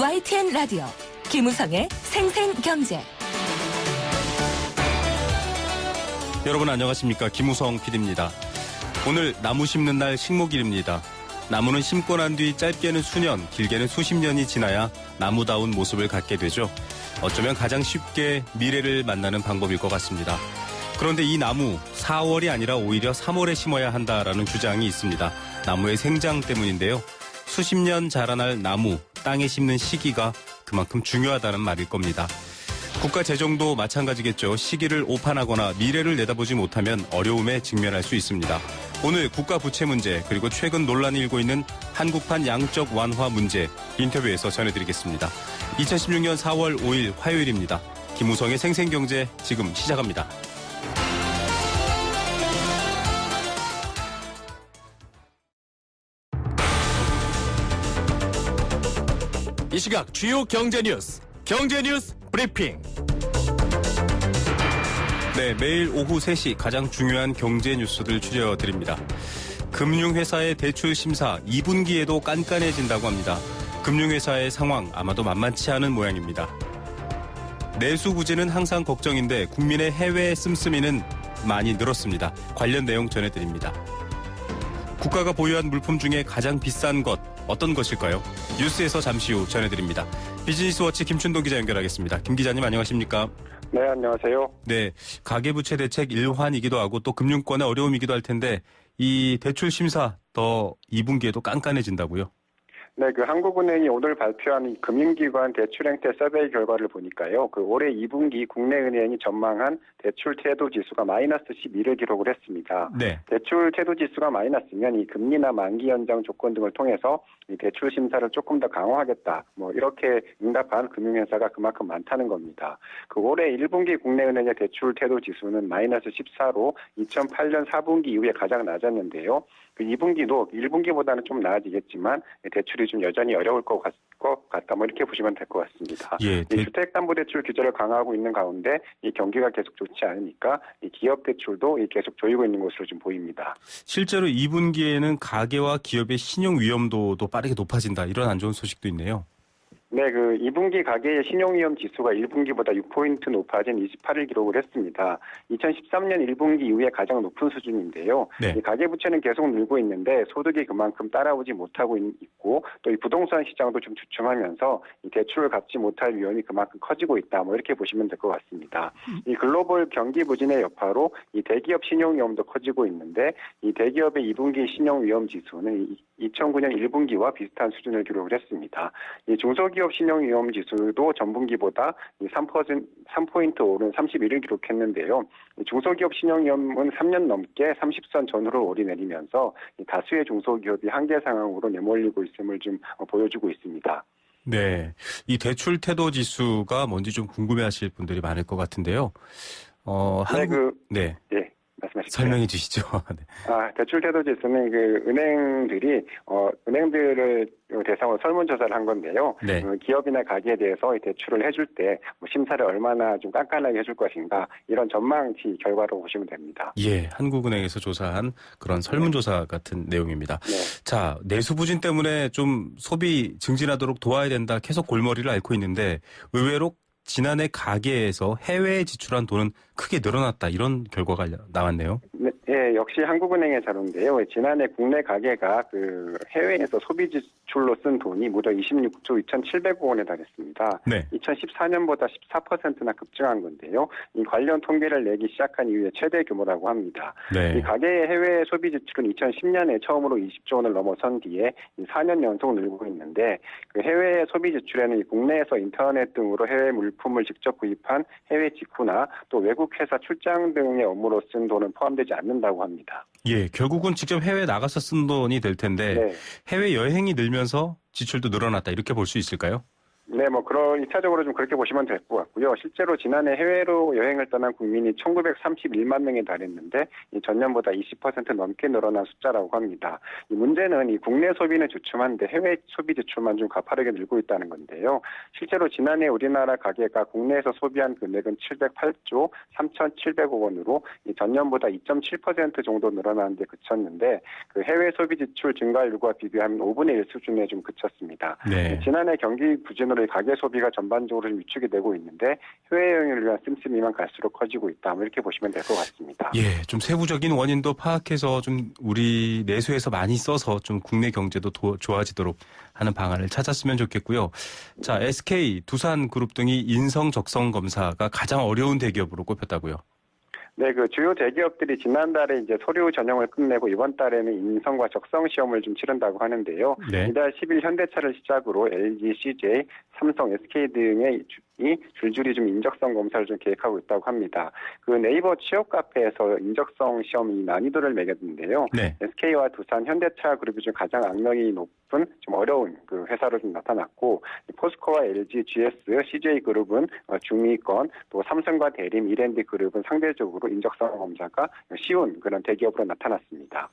YTN 라디오 김우성의 생생경제. 여러분 안녕하십니까? 김우성 PD입니다. 오늘 나무 심는 날 식목일입니다. 나무는 심고 난 뒤 짧게는 수년, 길게는 수십 년이 지나야 나무다운 모습을 갖게 되죠. 어쩌면 가장 쉽게 미래를 만나는 방법일 것 같습니다. 그런데 이 나무 4월이 아니라 오히려 3월에 심어야 한다라는 주장이 있습니다. 나무의 생장 때문인데요. 수십 년 자라날 나무, 땅에 심는 시기가 그만큼 중요하다는 말일 겁니다. 국가 재정도 마찬가지겠죠. 시기를 오판하거나 미래를 내다보지 못하면 어려움에 직면할 수 있습니다. 오늘 국가 부채 문제 그리고 최근 논란이 일고 있는 한국판 양적 완화 문제 인터뷰에서 전해드리겠습니다. 2016년 4월 5일 화요일입니다. 김우성의 생생경제 지금 시작합니다. 이 시각 주요 경제 뉴스 브리핑. 네, 매일 오후 3시 가장 중요한 경제 뉴스들 추려드립니다. 금융회사의 대출 심사 2분기에도 깐깐해진다고 합니다. 금융회사의 상황 아마도 만만치 않은 모양입니다. 내수 부진은 항상 걱정인데 국민의 해외 씀씀이는 많이 늘었습니다. 관련 내용 전해드립니다. 국가가 보유한 물품 중에 가장 비싼 것 어떤 것일까요? 뉴스에서 잠시 후 전해드립니다. 비즈니스워치 김춘동 기자 연결하겠습니다. 김 기자님 안녕하십니까? 네, 안녕하세요. 네, 가계부채 대책 일환이기도 하고 또 금융권의 어려움이기도 할 텐데 이 대출 심사 더 2분기에도 깐깐해진다고요? 네, 한국은행이 오늘 발표한 이 금융기관 대출 행태 서베이 결과를 보니까요. 올해 2분기 국내 은행이 전망한 대출 태도 지수가 마이너스 11을 기록을 했습니다. 네. 대출 태도 지수가 마이너스면 이 금리나 만기 연장 조건 등을 통해서 이 대출 심사를 조금 더 강화하겠다. 이렇게 응답한 금융회사가 그만큼 많다는 겁니다. 올해 1분기 국내 은행의 대출 태도 지수는 마이너스 14로 2008년 4분기 이후에 가장 낮았는데요. 2분기도 1분기보다는 좀 나아지겠지만 대출이 좀 여전히 어려울 것 같다. 이렇게 보시면 될 것 같습니다. 예, 이 주택담보대출 규제를 강화하고 있는 가운데 이 경기가 계속 좋지 않으니까 이 기업 대출도 계속 조이고 있는 것으로 좀 보입니다. 실제로 2분기에는 가계와 기업의 신용 위험도도 빠르게 높아진다. 이런 안 좋은 소식도 있네요. 네, 2분기 가계의 신용위험 지수가 1분기보다 6포인트 높아진 28을 기록을 했습니다. 2013년 1분기 이후에 가장 높은 수준인데요. 네. 이 가계부채는 계속 늘고 있는데 소득이 그만큼 따라오지 못하고 있고 또 이 부동산 시장도 좀 주춤하면서 이 대출을 갚지 못할 위험이 그만큼 커지고 있다. 이렇게 보시면 될 것 같습니다. 이 글로벌 경기 부진의 여파로 이 대기업 신용위험도 커지고 있는데 이 대기업의 2분기 신용위험 지수는 2009년 1분기와 비슷한 수준을 기록을 했습니다. 이 중소기업 신용위험 지수도 전분기보다 3포인트 오른 31을 기록했는데요. 중소기업 신용위험은 3년 넘게 30선 전후를 오르내리면서 다수의 중소기업이 한계 상황으로 내몰리고 있음을 좀 보여주고 있습니다. 네, 이 대출 태도 지수가 뭔지 좀 궁금해하실 분들이 많을 것 같은데요. 네. 말씀하십시오. 설명해 주시죠. 네. 대출 태도 지수는 은행들이 은행들을 대상으로 설문조사를 한 건데요. 네. 기업이나 가게에 대해서 대출을 해줄 때 심사를 얼마나 좀 깐깐하게 해줄 것인가 이런 전망치 결과로 보시면 됩니다. 예, 한국은행에서 조사한 그런 설문조사 같은 내용입니다. 네. 자, 내수 부진 때문에 좀 소비 증진하도록 도와야 된다. 계속 골머리를 앓고 있는데 의외로 지난해 가계에서 해외에 지출한 돈은 크게 늘어났다. 이런 결과가 나왔네요. 네, 역시 한국은행의 자료인데요. 지난해 국내 가계가 해외에서 소비 지출로 쓴 돈이 무려 26조 2,700억 원에 달했습니다. 네. 2014년보다 14%나 급증한 건데요. 이 관련 통계를 내기 시작한 이후에 최대 규모라고 합니다. 네. 이 가계의 해외 소비 지출은 2010년에 처음으로 20조 원을 넘어선 뒤에 4년 연속 늘고 있는데 해외 소비 지출에는 국내에서 인터넷 등으로 해외 물품을 직접 구입한 해외 직구나 또 외국 회사 출장 등의 업무로 쓴 돈은 포함되지 않는다고 합니다. 예, 결국은 직접 해외에 나가서 쓴 돈이 될 텐데 네. 해외 여행이 늘면서 지출도 늘어났다 이렇게 볼 수 있을까요? 네, 뭐, 1차적으로 좀 그렇게 보시면 될 것 같고요. 실제로 지난해 해외로 여행을 떠난 국민이 1931만 명에 달했는데, 이 전년보다 20% 넘게 늘어난 숫자라고 합니다. 이 문제는 이 국내 소비는 주춤한데 해외 소비 지출만 좀 가파르게 늘고 있다는 건데요. 실제로 지난해 우리나라 가계가 국내에서 소비한 금액은 708조 3,700억 원으로 이 전년보다 2.7% 정도 늘어나는데 그쳤는데, 그 해외 소비 지출 증가율과 비교하면 5분의 1 수준에 좀 그쳤습니다. 네. 지난해 경기 부진으로 가계 소비가 전반적으로 좀 위축이 되고 있는데 해외 여행을 위한 씀씀이만 갈수록 커지고 있다. 뭐 이렇게 보시면 될 것 같습니다. 예, 좀 세부적인 원인도 파악해서 좀 우리 내수에서 많이 써서 좀 국내 경제도 좋아지도록 하는 방안을 찾았으면 좋겠고요. 자, SK, 두산그룹 등이 인성 적성 검사가 가장 어려운 대기업으로 꼽혔다고요. 네, 그 주요 대기업들이 지난달에 이제 서류 전형을 끝내고 이번 달에는 인성과 적성 시험을 좀 치른다고 하는데요. 네. 이달 10일 현대차를 시작으로 LG, CJ, 삼성, SK 등의 줄줄이 좀 인적성 검사를 좀 계획하고 있다고 합니다. 그 네이버 취업 카페에서 인적성 시험 난이도를 매겼는데요. 네. SK와 두산, 현대차 그룹이 좀 가장 악명이 높은 좀 어려운 그 회사로 좀 나타났고, 포스코와 LG, GS, CJ 그룹은 중위권, 또 삼성과 대림, 이랜드 그룹은 상대적으로 인적성 검사가 쉬운 그런 대기업으로 나타났습니다.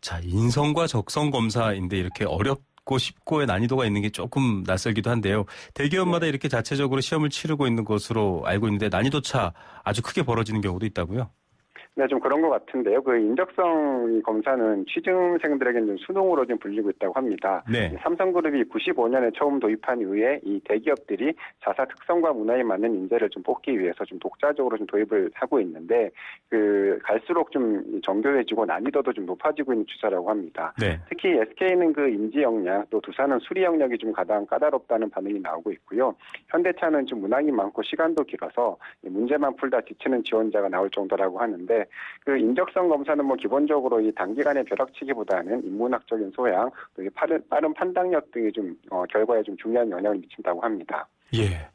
자, 인성과 적성 검사인데 이렇게 어렵고 쉽고의 난이도가 있는 게 조금 낯설기도 한데요. 대기업마다 이렇게 자체적으로 시험을 치르고 있는 것으로 알고 있는데 난이도 차 아주 크게 벌어지는 경우도 있다고요? 네, 좀 그런 것 같은데요. 그 인적성 검사는 취준생들에게는 좀 수능으로 좀 불리고 있다고 합니다. 네. 삼성그룹이 95년에 처음 도입한 이후에 이 대기업들이 자사 특성과 문화에 맞는 인재를 좀 뽑기 위해서 좀 독자적으로 좀 도입을 하고 있는데, 그 갈수록 좀 정교해지고 난이도도 좀 높아지고 있는 추세라고 합니다. 네. 특히 SK는 그 인지 역량, 또 두산은 수리 역량이 좀 가장 까다롭다는 반응이 나오고 있고요. 현대차는 좀 문항이 많고 시간도 길어서 문제만 풀다 지치는 지원자가 나올 정도라고 하는데, 그 인적성 검사는 뭐 기본적으로 이 단기간의 벼락치기보다는 인문학적인 소양, 또 빠른 판단력 등이 좀 결과에 좀 중요한 영향을 미친다고 합니다. 예.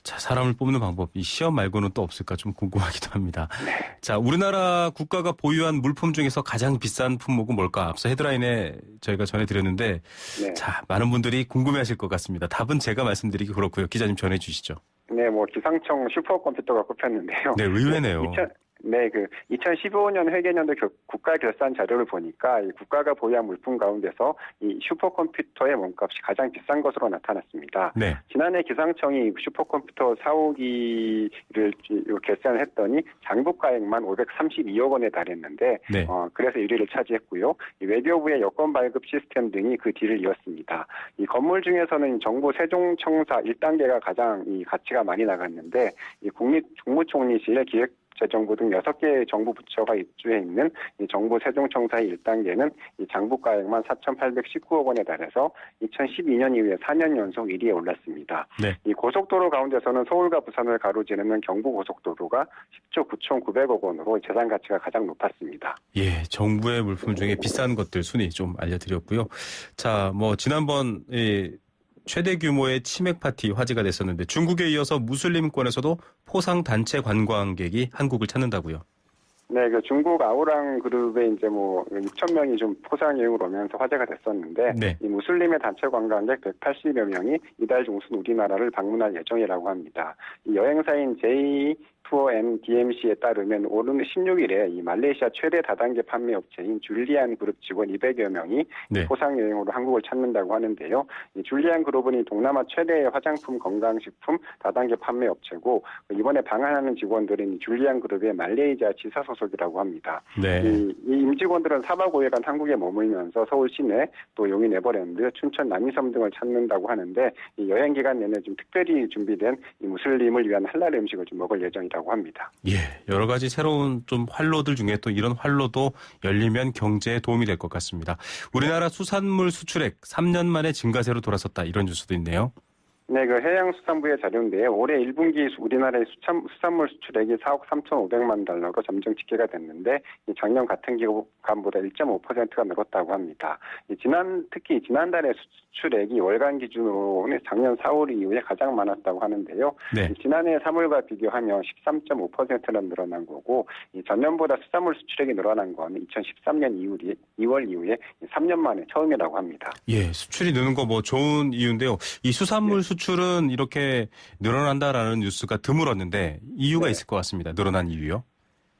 자, 사람을 뽑는 방법, 이 시험 말고는 또 없을까 좀 궁금하기도 합니다. 네. 자, 우리나라 국가가 보유한 물품 중에서 가장 비싼 품목은 뭘까? 앞서 헤드라인에 저희가 전해드렸는데, 네. 자, 많은 분들이 궁금해하실 것 같습니다. 답은 제가 말씀드리기 그렇고요. 기자님 전해주시죠. 네, 뭐 기상청 슈퍼컴퓨터가 꼽혔는데요. 네, 의외네요. 2015년 회계연도 국가 결산 자료를 보니까 이 국가가 보유한 물품 가운데서 이 슈퍼컴퓨터의 몸값이 가장 비싼 것으로 나타났습니다. 네. 지난해 기상청이 슈퍼컴퓨터 사오기를 결산을 했더니 장부가액만 532억 원에 달했는데, 네. 그래서 1위를 차지했고요. 이 외교부의 여권 발급 시스템 등이 그 뒤를 이었습니다. 이 건물 중에서는 정부 세종청사 1단계가 가장 이 가치가 많이 나갔는데, 이 국무총리실 기획재정부 등 6개 정부 부처가 입주해 있는 이 정부 세종청사의 1단계는 이 장부가액만 4,819억 원에 달해서 2012년 이후에 4년 연속 1위에 올랐습니다. 네. 이 고속도로 가운데서는 서울과 부산을 가로지르는 경부고속도로가 10조 9,900억 원으로 재산 가치가 가장 높았습니다. 예, 정부의 물품 중에 비싼 것들 순위 좀 알려드렸고요. 자, 뭐 지난번 최대 규모의 치맥 파티 화제가 됐었는데 중국에 이어서 무슬림권에서도 포상 단체 관광객이 한국을 찾는다고요. 네, 그 중국 아우랑 그룹에 이제 뭐 6천 명이 좀 포상 여행을 오면서 화제가 됐었는데, 네. 이 무슬림의 단체 관광객 180여 명이 이달 중순 우리나라를 방문할 예정이라고 합니다. 이 여행사인 J2&DMC에 따르면 오는 16일에 이 말레이시아 최대 다단계 판매 업체인 줄리안 그룹 직원 200여 명이 네. 포상 여행으로 한국을 찾는다고 하는데요. 이 줄리안 그룹은 이 동남아 최대의 화장품, 건강식품 다단계 판매 업체고, 이번에 방한하는 직원들은 이 줄리안 그룹의 말레이시아 지사 소속이라고 합니다. 네. 이 임직원들은 4박 5일간 한국에 머물면서 서울 시내, 또 용인 에버랜드, 춘천 남이섬 등을 찾는다고 하는데, 이 여행 기간 내내 좀 특별히 준비된 이 무슬림을 위한 할랄 음식을 좀 먹을 예정이라고 합니다. 예, 여러 가지 새로운 좀 활로들 중에 또 이런 활로도 열리면 경제에 도움이 될 것 같습니다. 우리나라 수산물 수출액 3년 만에 증가세로 돌아섰다, 이런 뉴스도 있네요. 네, 그 해양수산부의 자료인데요. 올해 1분기 우리나라의 수산물 수출액이 4억 3,500만 달러로 점점 집계가 됐는데, 작년 같은 기간보다 1.5%가 늘었다고 합니다. 특히 지난달에 수출액이 월간 기준으로는 작년 4월 이후에 가장 많았다고 하는데요. 네. 지난해 3월과 비교하면 13.5%나 늘어난 거고, 전년보다 수산물 수출액이 늘어난 건 2013년 2월 이후에 3년 만에 처음이라고 합니다. 예, 수출이 느는 거 뭐 좋은 이유인데요. 이 수산물 수출 수출은 이렇게 늘어난다라는 뉴스가 드물었는데 이유가 네. 있을 것 같습니다. 늘어난 이유요?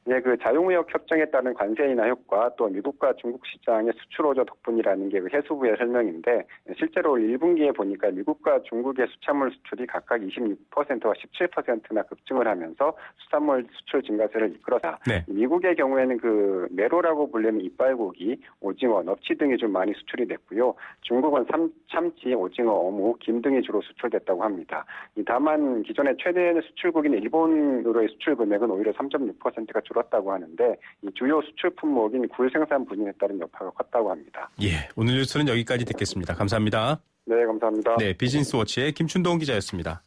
네, 그 자유무역 협정에 따른 관세 인하 효과 또 미국과 중국 시장의 수출 호조 덕분이라는 게 그 해수부의 설명인데 실제로 1분기에 보니까 미국과 중국의 수산물 수출이 각각 26%와 17%나 급증을 하면서 수산물 수출 증가세를 이끌었다. 네. 미국의 경우에는 그 메로라고 불리는 이빨고기, 오징어, 넙치 등이 좀 많이 수출이 됐고요. 중국은 참치, 오징어, 어묵, 김 등이 주로 수출됐다고 합니다. 다만 기존의 최대 수출국인 일본으로의 수출 금액은 오히려 3.6%가 줄었다고 하는데 이 주요 수출 품목인 굴 생산 분야에 따른 여파가 컸다고 합니다. 예, 오늘 뉴스는 여기까지 듣겠습니다. 감사합니다. 네, 감사합니다. 네, 비즈니스워치의 김춘동 기자였습니다.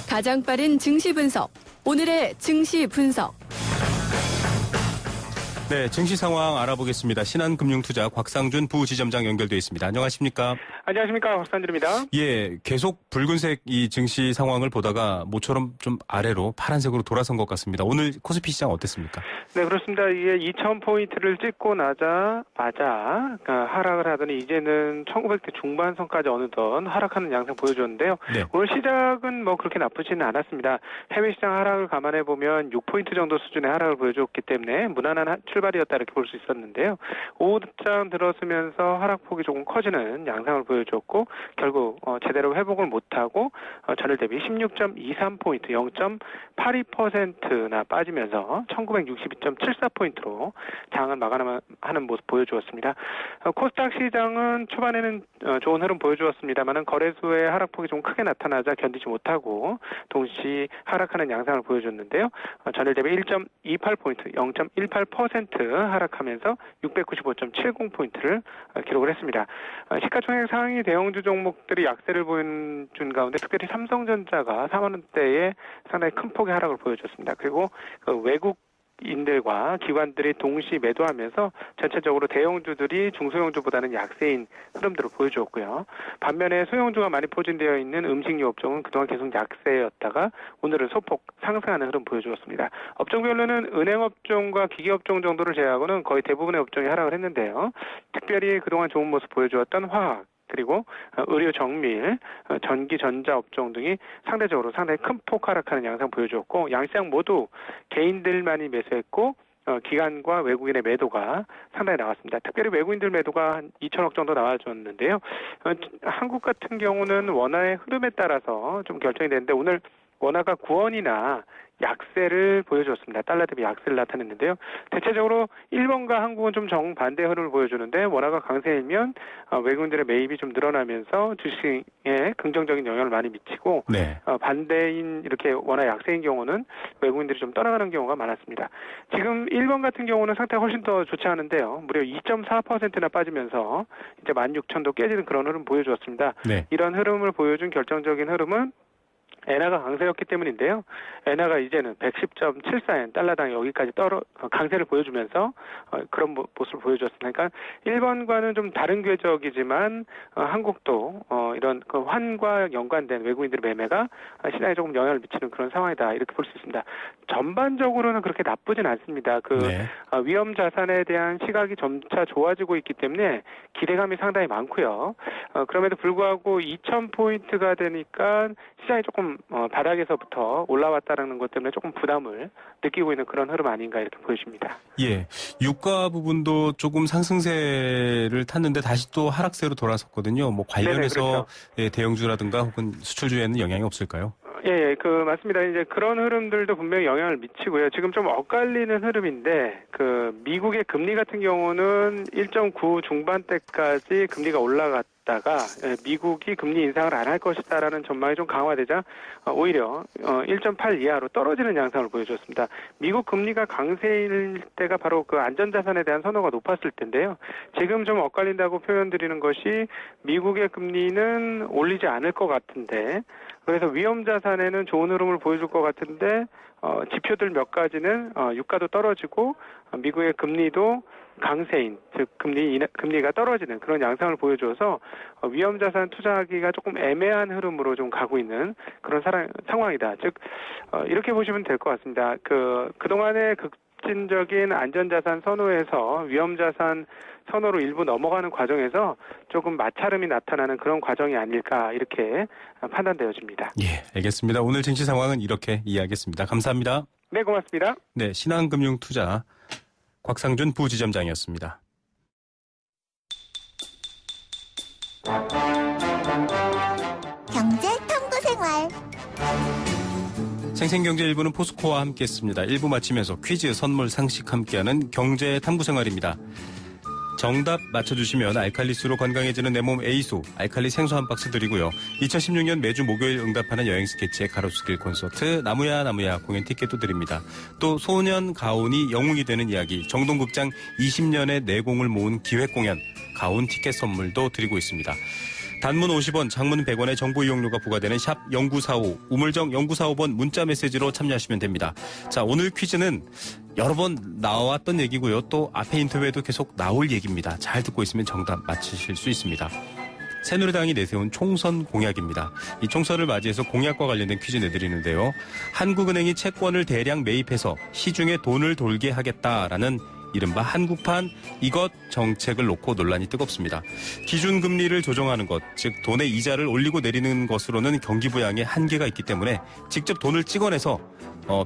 가장 빠른 증시 분석. 오늘의 증시 분석. 네, 증시 상황 알아보겠습니다. 신한금융투자 곽상준 부지점장 연결돼 있습니다. 안녕하십니까? 안녕하십니까. 곽상준입니다. 예, 계속 붉은색 이 증시 상황을 보다가 모처럼 좀 아래로 파란색으로 돌아선 것 같습니다. 오늘 코스피 시장 어땠습니까? 네, 그렇습니다. 이게 2,000포인트를 찍고 나자마자 하락을 하더니 이제는 1900대 중반선까지 어느덧 하락하는 양상 보여줬는데요. 네. 오늘 시작은 뭐 그렇게 나쁘지는 않았습니다. 해외 시장 하락을 감안해 보면 6포인트 정도 수준의 하락을 보여줬기 때문에 무난한 출발이었다 이렇게 볼 수 있었는데요. 오후장 들어서면서 하락폭이 조금 커지는 양상을 보여줬고 결국 제대로 회복을 못하고 전일 대비 16.23포인트 0.82%나 빠지면서 1962.74포인트로 장을 마감하는 모습 보여주었습니다. 코스닥 시장은 초반에는 좋은 흐름 보여주었습니다만 거래소의 하락폭이 좀 크게 나타나자 견디지 못하고 동시 하락하는 양상을 보여줬는데요. 전일 대비 1.28포인트 0.18% 하락하면서 695.70포인트를 기록을 했습니다. 시가총액 상위 대형주 종목들이 약세를 보여준 가운데 특별히 삼성전자가 4만 원대에 상당히 큰 폭의 하락을 보여줬습니다. 그리고 외국인들과 기관들이 동시 매도하면서 전체적으로 대형주들이 중소형주보다는 약세인 흐름들을 보여주었고요. 반면에 소형주가 많이 포진되어 있는 음식료 업종은 그동안 계속 약세였다가 오늘은 소폭 상승하는 흐름 보여주었습니다. 업종별로는 은행업종과 기계업종 정도를 제외하고는 거의 대부분의 업종이 하락을 했는데요. 특별히 그동안 좋은 모습 보여주었던 화학, 그리고 의료 정밀, 전기 전자 업종 등이 상대적으로 상당히 큰 폭 하락하는 양상 보여주었고 양시장 모두 개인들만이 매수했고 기관과 외국인의 매도가 상당히 나왔습니다. 특별히 외국인들 매도가 한 2천억 정도 나와줬는데요. 한국 같은 경우는 원화의 흐름에 따라서 좀 결정이 되는데 오늘 원화가 9원이나 약세를 보여줬습니다. 달러 대비 약세를 나타냈는데요. 대체적으로 일본과 한국은 좀 정반대 흐름을 보여주는데 원화가 강세이면 외국인들의 매입이 좀 늘어나면서 주식에 긍정적인 영향을 많이 미치고 네. 반대인 이렇게 원화 약세인 경우는 외국인들이 좀 떠나가는 경우가 많았습니다. 지금 일본 같은 경우는 상태가 훨씬 더 좋지 않은데요. 무려 2.4%나 빠지면서 이제 16,000도 깨지는 그런 흐름 보여주었습니다. 네. 이런 흐름을 보여준 결정적인 흐름은 엔화가 강세였기 때문인데요. 엔화가 이제는 110.74엔 달러당 여기까지 강세를 보여주면서 그런 모습을 보여줬습니다. 그러니까 일본과는 좀 다른 궤적이지만 한국도 이런 그 환과 연관된 외국인들의 매매가 시장에 조금 영향을 미치는 그런 상황이다 이렇게 볼 수 있습니다. 전반적으로는 그렇게 나쁘진 않습니다. 네. 위험 자산에 대한 시각이 점차 좋아지고 있기 때문에 기대감이 상당히 많고요. 그럼에도 불구하고 2,000포인트가 되니까 시장이 조금 바닥에서부터 올라왔다는 것 때문에 조금 부담을 느끼고 있는 그런 흐름 아닌가 이렇게 보여집니다. 예, 유가 부분도 조금 상승세를 탔는데 다시 또 하락세로 돌아섰거든요. 뭐 관련해서 네네, 그렇죠. 예, 대형주라든가 혹은 수출주에는 영향이 없을까요? 예, 맞습니다. 이제 그런 흐름들도 분명히 영향을 미치고요. 지금 좀 엇갈리는 흐름인데, 미국의 금리 같은 경우는 1.9 중반대까지 금리가 올라갔다가, 미국이 금리 인상을 안 할 것이다라는 전망이 좀 강화되자, 오히려, 1.8 이하로 떨어지는 양상을 보여줬습니다. 미국 금리가 강세일 때가 바로 그 안전자산에 대한 선호가 높았을 텐데요. 지금 좀 엇갈린다고 표현드리는 것이 미국의 금리는 올리지 않을 것 같은데, 그래서 위험자산에는 좋은 흐름을 보여줄 것 같은데 지표들 몇 가지는 유가도 떨어지고 미국의 금리도 강세인, 즉 금리가 떨어지는 그런 양상을 보여줘서 위험자산 투자하기가 조금 애매한 흐름으로 좀 가고 있는 그런 상황이다. 즉 이렇게 보시면 될 것 같습니다. 그동안의 급진적인 안전자산 선호에서 위험자산 선호로 일부 넘어가는 과정에서 조금 마찰음이 나타나는 그런 과정이 아닐까 이렇게 판단되어집니다. 예, 알겠습니다. 오늘 증시 상황은 이렇게 이해하겠습니다. 감사합니다. 네, 고맙습니다. 네, 신한금융투자 곽상준 부지점장이었습니다. 경제 탐구 생활. 생생경제 1부는 포스코와 함께했습니다. 1부 마치면서 퀴즈, 선물, 상식 함께하는 경제 탐구생활입니다. 정답 맞춰주시면 알칼리수로 건강해지는 내 몸 A수, 알칼리 생수 한 박스 드리고요. 2016년 매주 목요일 응답하는 여행 스케치의 가로수길 콘서트 나무야 공연 티켓도 드립니다. 또 소년 가온이 영웅이 되는 이야기, 정동극장 20년의 내공을 모은 기획공연 가온 티켓 선물도 드리고 있습니다. 단문 50원, 장문 100원의 정보 이용료가 부과되는 샵 0945, 우물정 0945번 문자 메시지로 참여하시면 됩니다. 자, 오늘 퀴즈는 여러 번 나왔던 얘기고요. 또 앞에 인터뷰에도 계속 나올 얘기입니다. 잘 듣고 있으면 정답 맞히실 수 있습니다. 새누리당이 내세운 총선 공약입니다. 이 총선을 맞이해서 공약과 관련된 퀴즈 내드리는데요. 한국은행이 채권을 대량 매입해서 시중에 돈을 돌게 하겠다라는 이른바 한국판 이것 정책을 놓고 논란이 뜨겁습니다. 기준금리를 조정하는 것, 즉 돈의 이자를 올리고 내리는 것으로는 경기부양에 한계가 있기 때문에 직접 돈을 찍어내서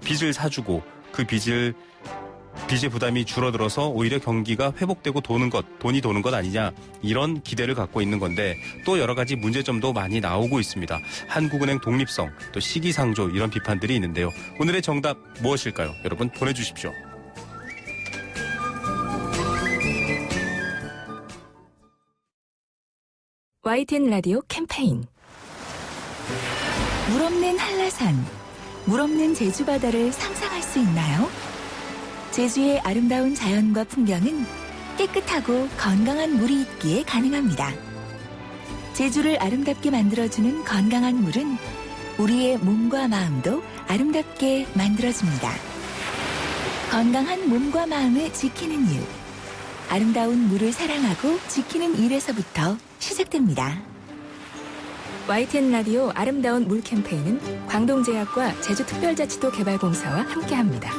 빚을 사주고 그 빚의 부담이 줄어들어서 오히려 경기가 회복되고 돈이 도는 것 아니냐, 이런 기대를 갖고 있는 건데 또 여러 가지 문제점도 많이 나오고 있습니다. 한국은행 독립성, 또 시기상조, 이런 비판들이 있는데요. 오늘의 정답 무엇일까요? 여러분 보내주십시오. YTN 라디오 캠페인 물 없는 한라산, 물 없는 제주 바다를 상상할 수 있나요? 제주의 아름다운 자연과 풍경은 깨끗하고 건강한 물이 있기에 가능합니다. 제주를 아름답게 만들어주는 건강한 물은 우리의 몸과 마음도 아름답게 만들어줍니다. 건강한 몸과 마음을 지키는 일, 아름다운 물을 사랑하고 지키는 일에서부터 시작됩니다. YTN 라디오 아름다운 물 캠페인은 광동제약과 제주특별자치도 개발공사와 함께합니다.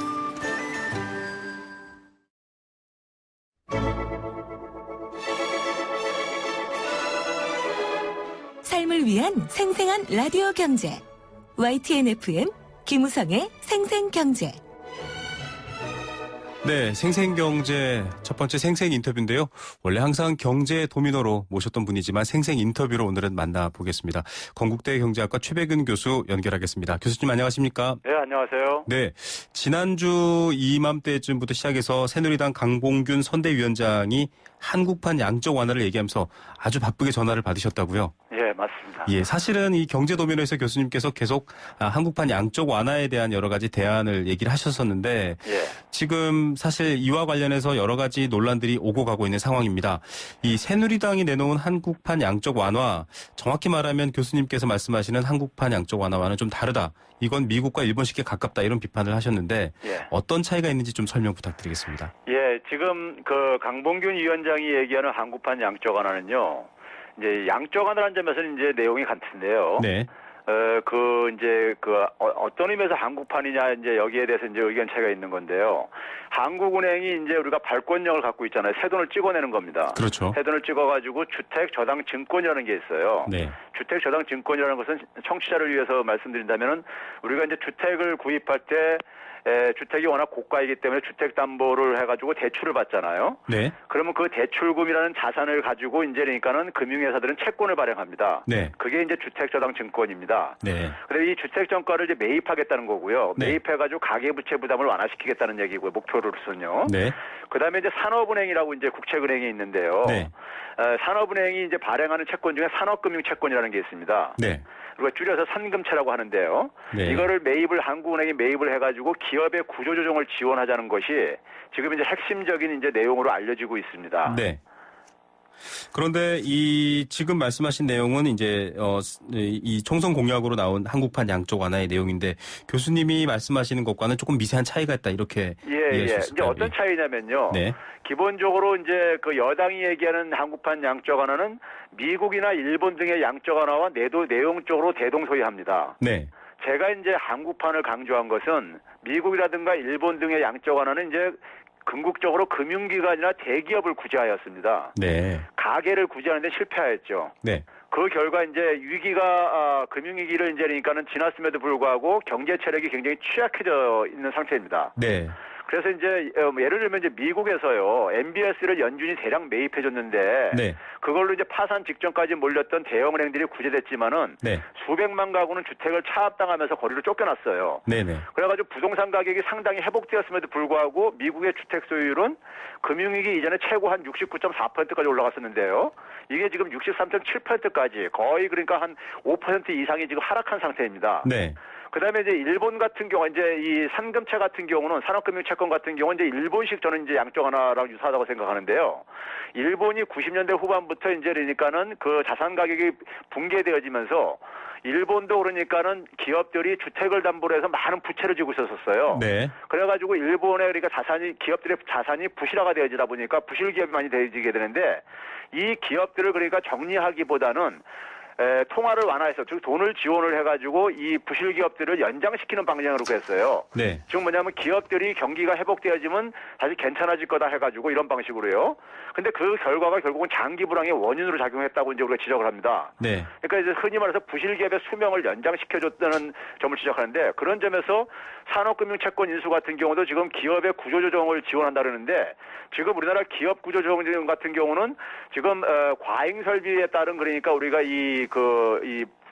삶을 위한 생생한 라디오 경제 YTN FM 김우성의 생생경제. 네, 생생경제 첫 번째 생생 인터뷰인데요. 원래 항상 경제 도미노로 모셨던 분이지만 생생 인터뷰로 오늘은 만나보겠습니다. 건국대 경제학과 최백은 교수 연결하겠습니다. 교수님 안녕하십니까? 네, 안녕하세요. 네, 지난주 이맘때쯤부터 시작해서 새누리당 강봉균 선대위원장이 한국판 양적 완화를 얘기하면서 아주 바쁘게 전화를 받으셨다고요? 예, 맞습니다. 예, 사실은 이 경제 도면에서 교수님께서 계속 한국판 양적 완화에 대한 여러 가지 대안을 얘기를 하셨었는데 예. 지금 사실 이와 관련해서 여러 가지 논란들이 오고 가고 있는 상황입니다. 이 새누리당이 내놓은 한국판 양적 완화, 정확히 말하면 교수님께서 말씀하시는 한국판 양적 완화와는 좀 다르다. 이건 미국과 일본식에 가깝다, 이런 비판을 하셨는데 예. 어떤 차이가 있는지 좀 설명 부탁드리겠습니다. 예, 지금 그 강봉균 위원장이 얘기하는 한국판 양적 완화는요. 이제 양적 완화라는 점에서는 이제 내용이 같은데요. 네. 어떤 의미에서 한국판이냐, 이제 여기에 대해서 이제 의견 차이가 있는 건데요. 한국은행이 이제 우리가 발권력을 갖고 있잖아요. 새돈을 찍어내는 겁니다. 그렇죠. 새돈을 찍어가지고 주택 저당 증권이라는 게 있어요. 네. 주택 저당 증권이라는 것은 청취자를 위해서 말씀드린다면은 우리가 이제 주택을 구입할 때 주택이 워낙 고가이기 때문에 주택담보를 해가지고 대출을 받잖아요. 네. 그러면 그 대출금이라는 자산을 가지고 이제 그러니까는 금융회사들은 채권을 발행합니다. 네. 그게 이제 주택저당증권입니다. 네. 그래서 이 주택정가를 이제 매입하겠다는 거고요. 네. 매입해가지고 가계부채 부담을 완화시키겠다는 얘기고요. 목표로서는요. 네. 그다음에 이제 산업은행이라고 이제 국책은행이 있는데요. 네. 산업은행이 이제 발행하는 채권 중에 산업금융채권이라는 게 있습니다. 네. 우리가 줄여서 산금채라고 하는데요. 네. 이거를 한국은행이 매입을 해가지고 기업의 구조조정을 지원하자는 것이 지금 이제 핵심적인 이제 내용으로 알려지고 있습니다. 네. 그런데 지금 말씀하신 내용은 이제 이 총선 공약으로 나온 한국판 양적 완화의 내용인데 교수님이 말씀하시는 것과는 조금 미세한 차이가 있다, 이렇게 이해할 수 있을까요? 이제 어떤 차이냐면요. 네. 기본적으로 이제 그 여당이 얘기하는 한국판 양적 완화는 미국이나 일본 등의 양적 완화와 내용적으로 대동소이합니다. 네. 제가 이제 한국판을 강조한 것은 미국이라든가 일본 등의 양적 완화는 이제 궁극적으로 금융기관이나 대기업을 구제하였습니다. 네. 가계를 구제하는데 실패하였죠. 네. 그 결과 이제 위기가 금융위기를 이제 그러니까는 지났음에도 불구하고 경제 체력이 굉장히 취약해져 있는 상태입니다. 네. 그래서 이제 예를 들면 이제 미국에서요 MBS를 연준이 대량 매입해줬는데 네. 그걸로 이제 파산 직전까지 몰렸던 대형은행들이 구제됐지만은 네. 수백만 가구는 주택을 차압당하면서 거리로 쫓겨났어요. 네네. 그래가지고 부동산 가격이 상당히 회복되었음에도 불구하고 미국의 주택 소유율은 금융위기 이전에 최고 한 69.4%까지 올라갔었는데요. 이게 지금 63.7%까지 거의 그러니까 한 5% 이상이 지금 하락한 상태입니다. 네. 그다음에 이제 일본 같은 경우 이제 이 산금채 같은 경우는 산업금융채권 같은 경우는 이제 일본식 저는 이제 양적 완화랑 유사하다고 생각하는데요. 일본이 90년대 후반부터 이제 그러니까는 그 자산 가격이 붕괴되어지면서 일본도 그러니까는 기업들이 주택을 담보로 해서 많은 부채를 지고 있었어요. 네. 그래가지고 일본의 그러니까 기업들의 자산이 부실화가 되어지다 보니까 부실 기업이 많이 되어지게 되는데 이 기업들을 그러니까 정리하기보다는 통화를 완화해서 즉 돈을 지원을 해가지고 이 부실 기업들을 연장시키는 방향으로 했어요. 네. 즉 뭐냐면 기업들이 경기가 회복되어지면 다시 괜찮아질 거다 해가지고 이런 방식으로요. 근데 그 결과가 결국은 장기 불황의 원인으로 작용했다고 이제 우리가 지적을 합니다. 네. 그러니까 이제 흔히 말해서 부실 기업의 수명을 연장시켜줬다는 점을 지적하는데 그런 점에서 산업금융채권 인수 같은 경우도 지금 기업의 구조조정을 지원한다 그러는데 지금 우리나라 기업 구조조정 같은 경우는 지금 과잉 설비에 따른 그러니까 우리가 이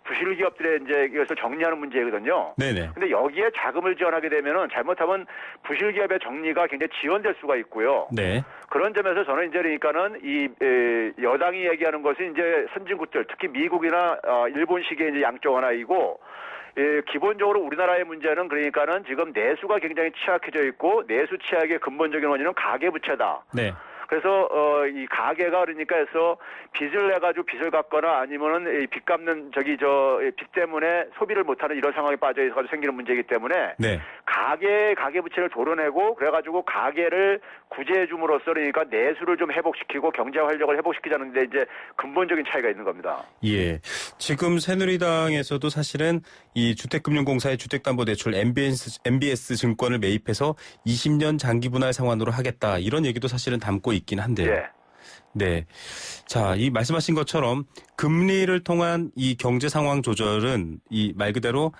부실 기업들의 이제 이것을 정리하는 문제거든요. 네네. 근데 여기에 자금을 지원하게 되면은 잘못하면 부실 기업의 정리가 굉장히 지연될 수가 있고요. 네. 그런 점에서 저는 이제 그러니까는 이 여당이 얘기하는 것이 이제 선진국들 특히 미국이나 일본식의 이제 양적 완화이고 기본적으로 우리나라의 문제는 그러니까는 지금 내수가 굉장히 취약해져 있고 내수 취약의 근본적인 원인은 가계부채다. 네. 그래서 이 가계가 그러니까 해서 빚을 내가지고 빚을 갚거나 아니면은 이 빚 갚는 빚 때문에 소비를 못하는 이런 상황에 빠져 있어서 생기는 문제이기 때문에 네. 가계 부채를 도려내고 그래가지고 가계를 구제해 줌으로써 그러니까 내수를 좀 회복시키고 경제 활력을 회복시키자는 데 이제 근본적인 차이가 있는 겁니다. 예. 지금 새누리당에서도 사실은 이 주택금융공사의 주택담보대출 MBS 증권을 매입해서 20년 장기 분할 상환으로 하겠다 이런 얘기도 사실은 담고 있긴 한데요. 예. 네. 자, 이 말씀하신 것처럼 금리를 통한 이 경제 상황 조절은 이 말 그대로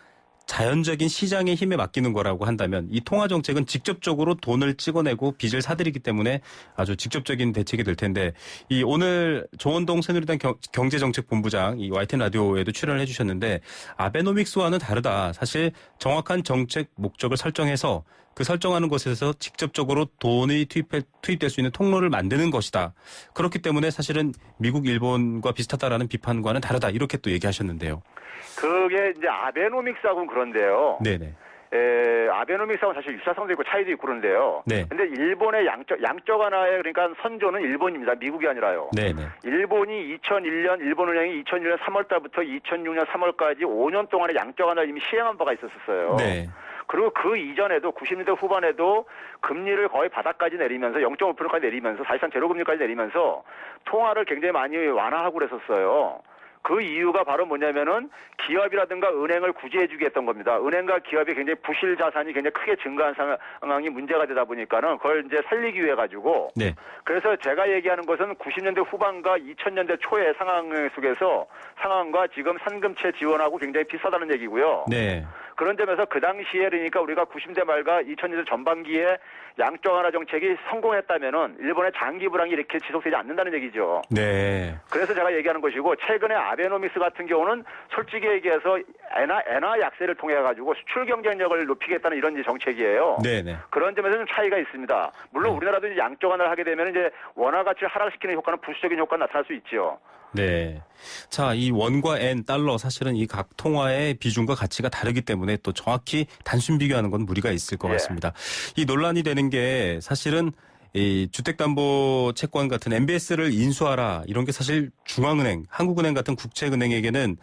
자연적인 시장의 힘에 맡기는 거라고 한다면 이 통화 정책은 직접적으로 돈을 찍어내고 빚을 사들이기 때문에 아주 직접적인 대책이 될 텐데 이 오늘 조원동 새누리당 경제정책본부장 이 YTN 라디오에도 출연을 해주셨는데 아베노믹스와는 다르다. 사실 정확한 정책 목적을 설정해서 그 설정하는 곳에서 직접적으로 돈이 투입될 수 있는 통로를 만드는 것이다. 그렇기 때문에 사실은 미국, 일본과 비슷하다라는 비판과는 다르다. 이렇게 또 얘기하셨는데요. 그게 이제 아베노믹스하고는 그런데요. 네네. 아베노믹스하고는 사실 유사성도 있고 차이도 있고 그런데요. 네. 근데 일본의 양적 완화의 그러니까 선조는 일본입니다. 미국이 아니라요. 네네. 일본이 2001년 일본은행이 2001년 3월 달부터 2006년 3월까지 5년 동안의 양적 완화를 이미 시행한 바가 있었어요. 네. 그리고 그 이전에도 90년대 후반에도 금리를 거의 바닥까지 내리면서 0.5%까지 내리면서 사실상 제로금리까지 내리면서 통화를 굉장히 많이 완화하고 그랬었어요. 그 이유가 바로 뭐냐면은 기업이라든가 은행을 구제해주게 했던 겁니다. 은행과 기업이 굉장히 부실 자산이 굉장히 크게 증가한 상황이 문제가 되다 보니까는 그걸 이제 살리기 위해 가지고. 네. 그래서 제가 얘기하는 것은 90년대 후반과 2000년대 초의 상황 속에서 상황과 지금 산금채 지원하고 굉장히 비슷하다는 얘기고요. 네. 그런 점에서 그 당시에 그러니까 우리가 90대 말과 2000년대 전반기에 양적 완화 정책이 성공했다면은 일본의 장기 불황이 이렇게 지속되지 않는다는 얘기죠. 네. 그래서 제가 얘기하는 것이고 최근에 아베노믹스 같은 경우는 솔직히 얘기해서 엔화 약세를 통해 가지고 수출 경쟁력을 높이겠다는 이런 정책이에요. 네네. 그런 점에서 좀 차이가 있습니다. 물론 우리나라도 이제 양적 완화를 하게 되면 이제 원화 가치를 하락시키는 효과는 부수적인 효과가 나타날 수 있죠. 네. 자, 이 원과 엔, 달러 사실은 이 각 통화의 비중과 가치가 다르기 때문에 또 정확히 단순 비교하는 건 무리가 있을 것 같습니다. 이 논란이 되는 게 사실은 이 주택담보채권 같은 MBS를 인수하라 이런 게 사실 중앙은행, 한국은행 같은 국책은행에게는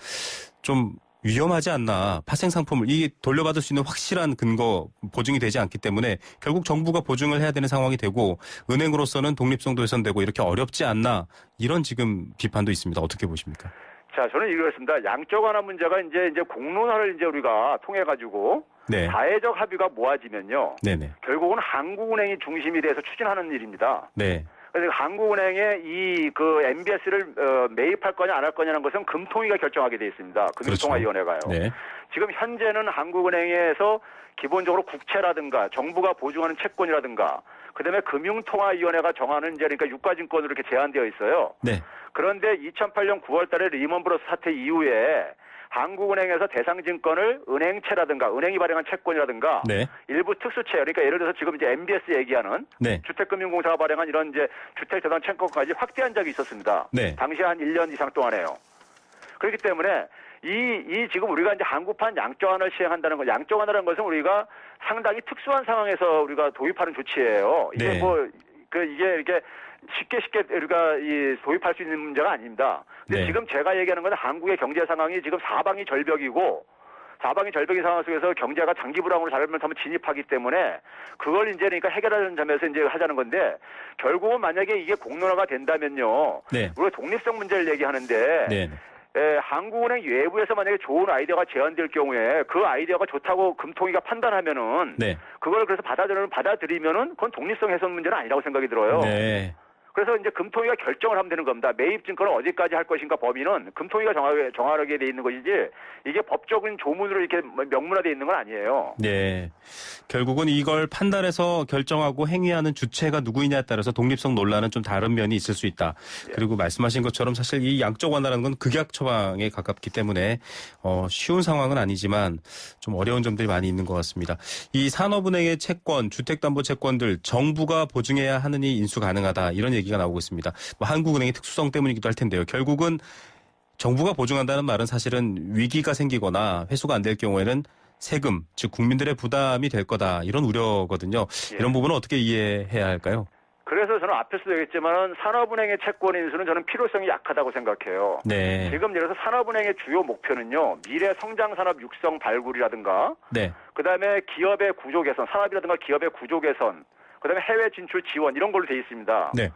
좀 위험하지 않나. 파생상품을 이게 돌려받을 수 있는 확실한 근거 보증이 되지 않기 때문에 결국 정부가 보증을 해야 되는 상황이 되고 은행으로서는 독립성도 훼손되고 이렇게 어렵지 않나. 이런 지금 비판도 있습니다. 어떻게 보십니까? 자, 저는 이렇습니다. 양적 완화 문제가 이제 공론화를 이제 우리가 통해 가지고 네. 사회적 합의가 모아지면요. 네네. 결국은 한국은행이 중심이 돼서 추진하는 일입니다. 네. 그래서 한국은행에 MBS를 매입할 거냐 안 할 거냐는 것은 금통위가 결정하게 돼 있습니다. 금융통화위원회가요. 그렇죠. 네. 지금 현재는 한국은행에서 기본적으로 국채라든가 정부가 보증하는 채권이라든가 그다음에 금융통화위원회가 정하는 이제 그러니까 유가증권으로 이렇게 제한되어 있어요. 네. 그런데 2008년 9월달에 리먼브러스 사태 이후에 한국은행에서 대상증권을 은행채라든가 은행이 발행한 채권이라든가 네. 일부 특수채 그러니까 예를 들어서 지금 이제 MBS 얘기하는 네. 주택금융공사가 발행한 이런 이제 주택대상 채권까지 확대한 적이 있었습니다. 네. 당시 한 1년 이상 동안에요. 그렇기 때문에 이 지금 우리가 이제 한국판 양적 완화를 시행한다는 거, 양적 완화라는 것은 우리가 상당히 특수한 상황에서 우리가 도입하는 조치예요. 이게 네. 이게 이렇게 쉽게 우리가 도입할 수 있는 문제가 아닙니다. 근데 네. 지금 제가 얘기하는 것은 한국의 경제 상황이 지금 사방이 절벽이고 사방이 절벽인 상황 속에서 경제가 장기 불황으로 잘못하면 진입하기 때문에 그걸 이제 그러니까 해결하는 점에서 이제 하자는 건데 결국은 만약에 이게 공론화가 된다면요. 네. 우리가 독립성 문제를 얘기하는데 네. 한국은행 외부에서 만약에 좋은 아이디어가 제안될 경우에 그 아이디어가 좋다고 금통위가 판단하면은 네. 그걸 그래서 받아들이면은 그건 독립성 훼손 문제는 아니라고 생각이 들어요. 네. 그래서 이제 금통위가 결정을 하면 되는 겁니다. 매입 증권을 어디까지 할 것인가 범위는 금통위가 정하게 돼 있는 것이지 이게 법적인 조문으로 이렇게 명문화돼 있는 건 아니에요. 네. 결국은 이걸 판단해서 결정하고 행위하는 주체가 누구이냐에 따라서 독립성 논란은 좀 다른 면이 있을 수 있다. 그리고 말씀하신 것처럼 사실 이 양적 완화라는 건 극약 처방에 가깝기 때문에 쉬운 상황은 아니지만 좀 어려운 점들이 많이 있는 것 같습니다. 이 산업은행의 채권, 주택담보채권들 정부가 보증해야 하느니 인수 가능하다 이런 얘기가 나오고 있습니다. 뭐 한국은행의 특수성 때문이기도 할 텐데요. 결국은 정부가 보증한다는 말은 사실은 위기가 생기거나 회수가 안 될 경우에는 세금, 즉 국민들의 부담이 될 거다 이런 우려거든요. 예. 이런 부분은 어떻게 이해해야 할까요? 그래서 저는 앞에서도 얘기했지만 산업은행의 채권 인수는 저는 필요성이 약하다고 생각해요. 네. 지금 예를 들어서 산업은행의 주요 목표는요. 미래 성장 산업 육성 발굴이라든가 네. 그다음에 기업의 구조 개선, 산업이라든가 기업의 구조 개선, 그다음에 해외 진출 지원 이런 걸로 돼 있습니다. 네.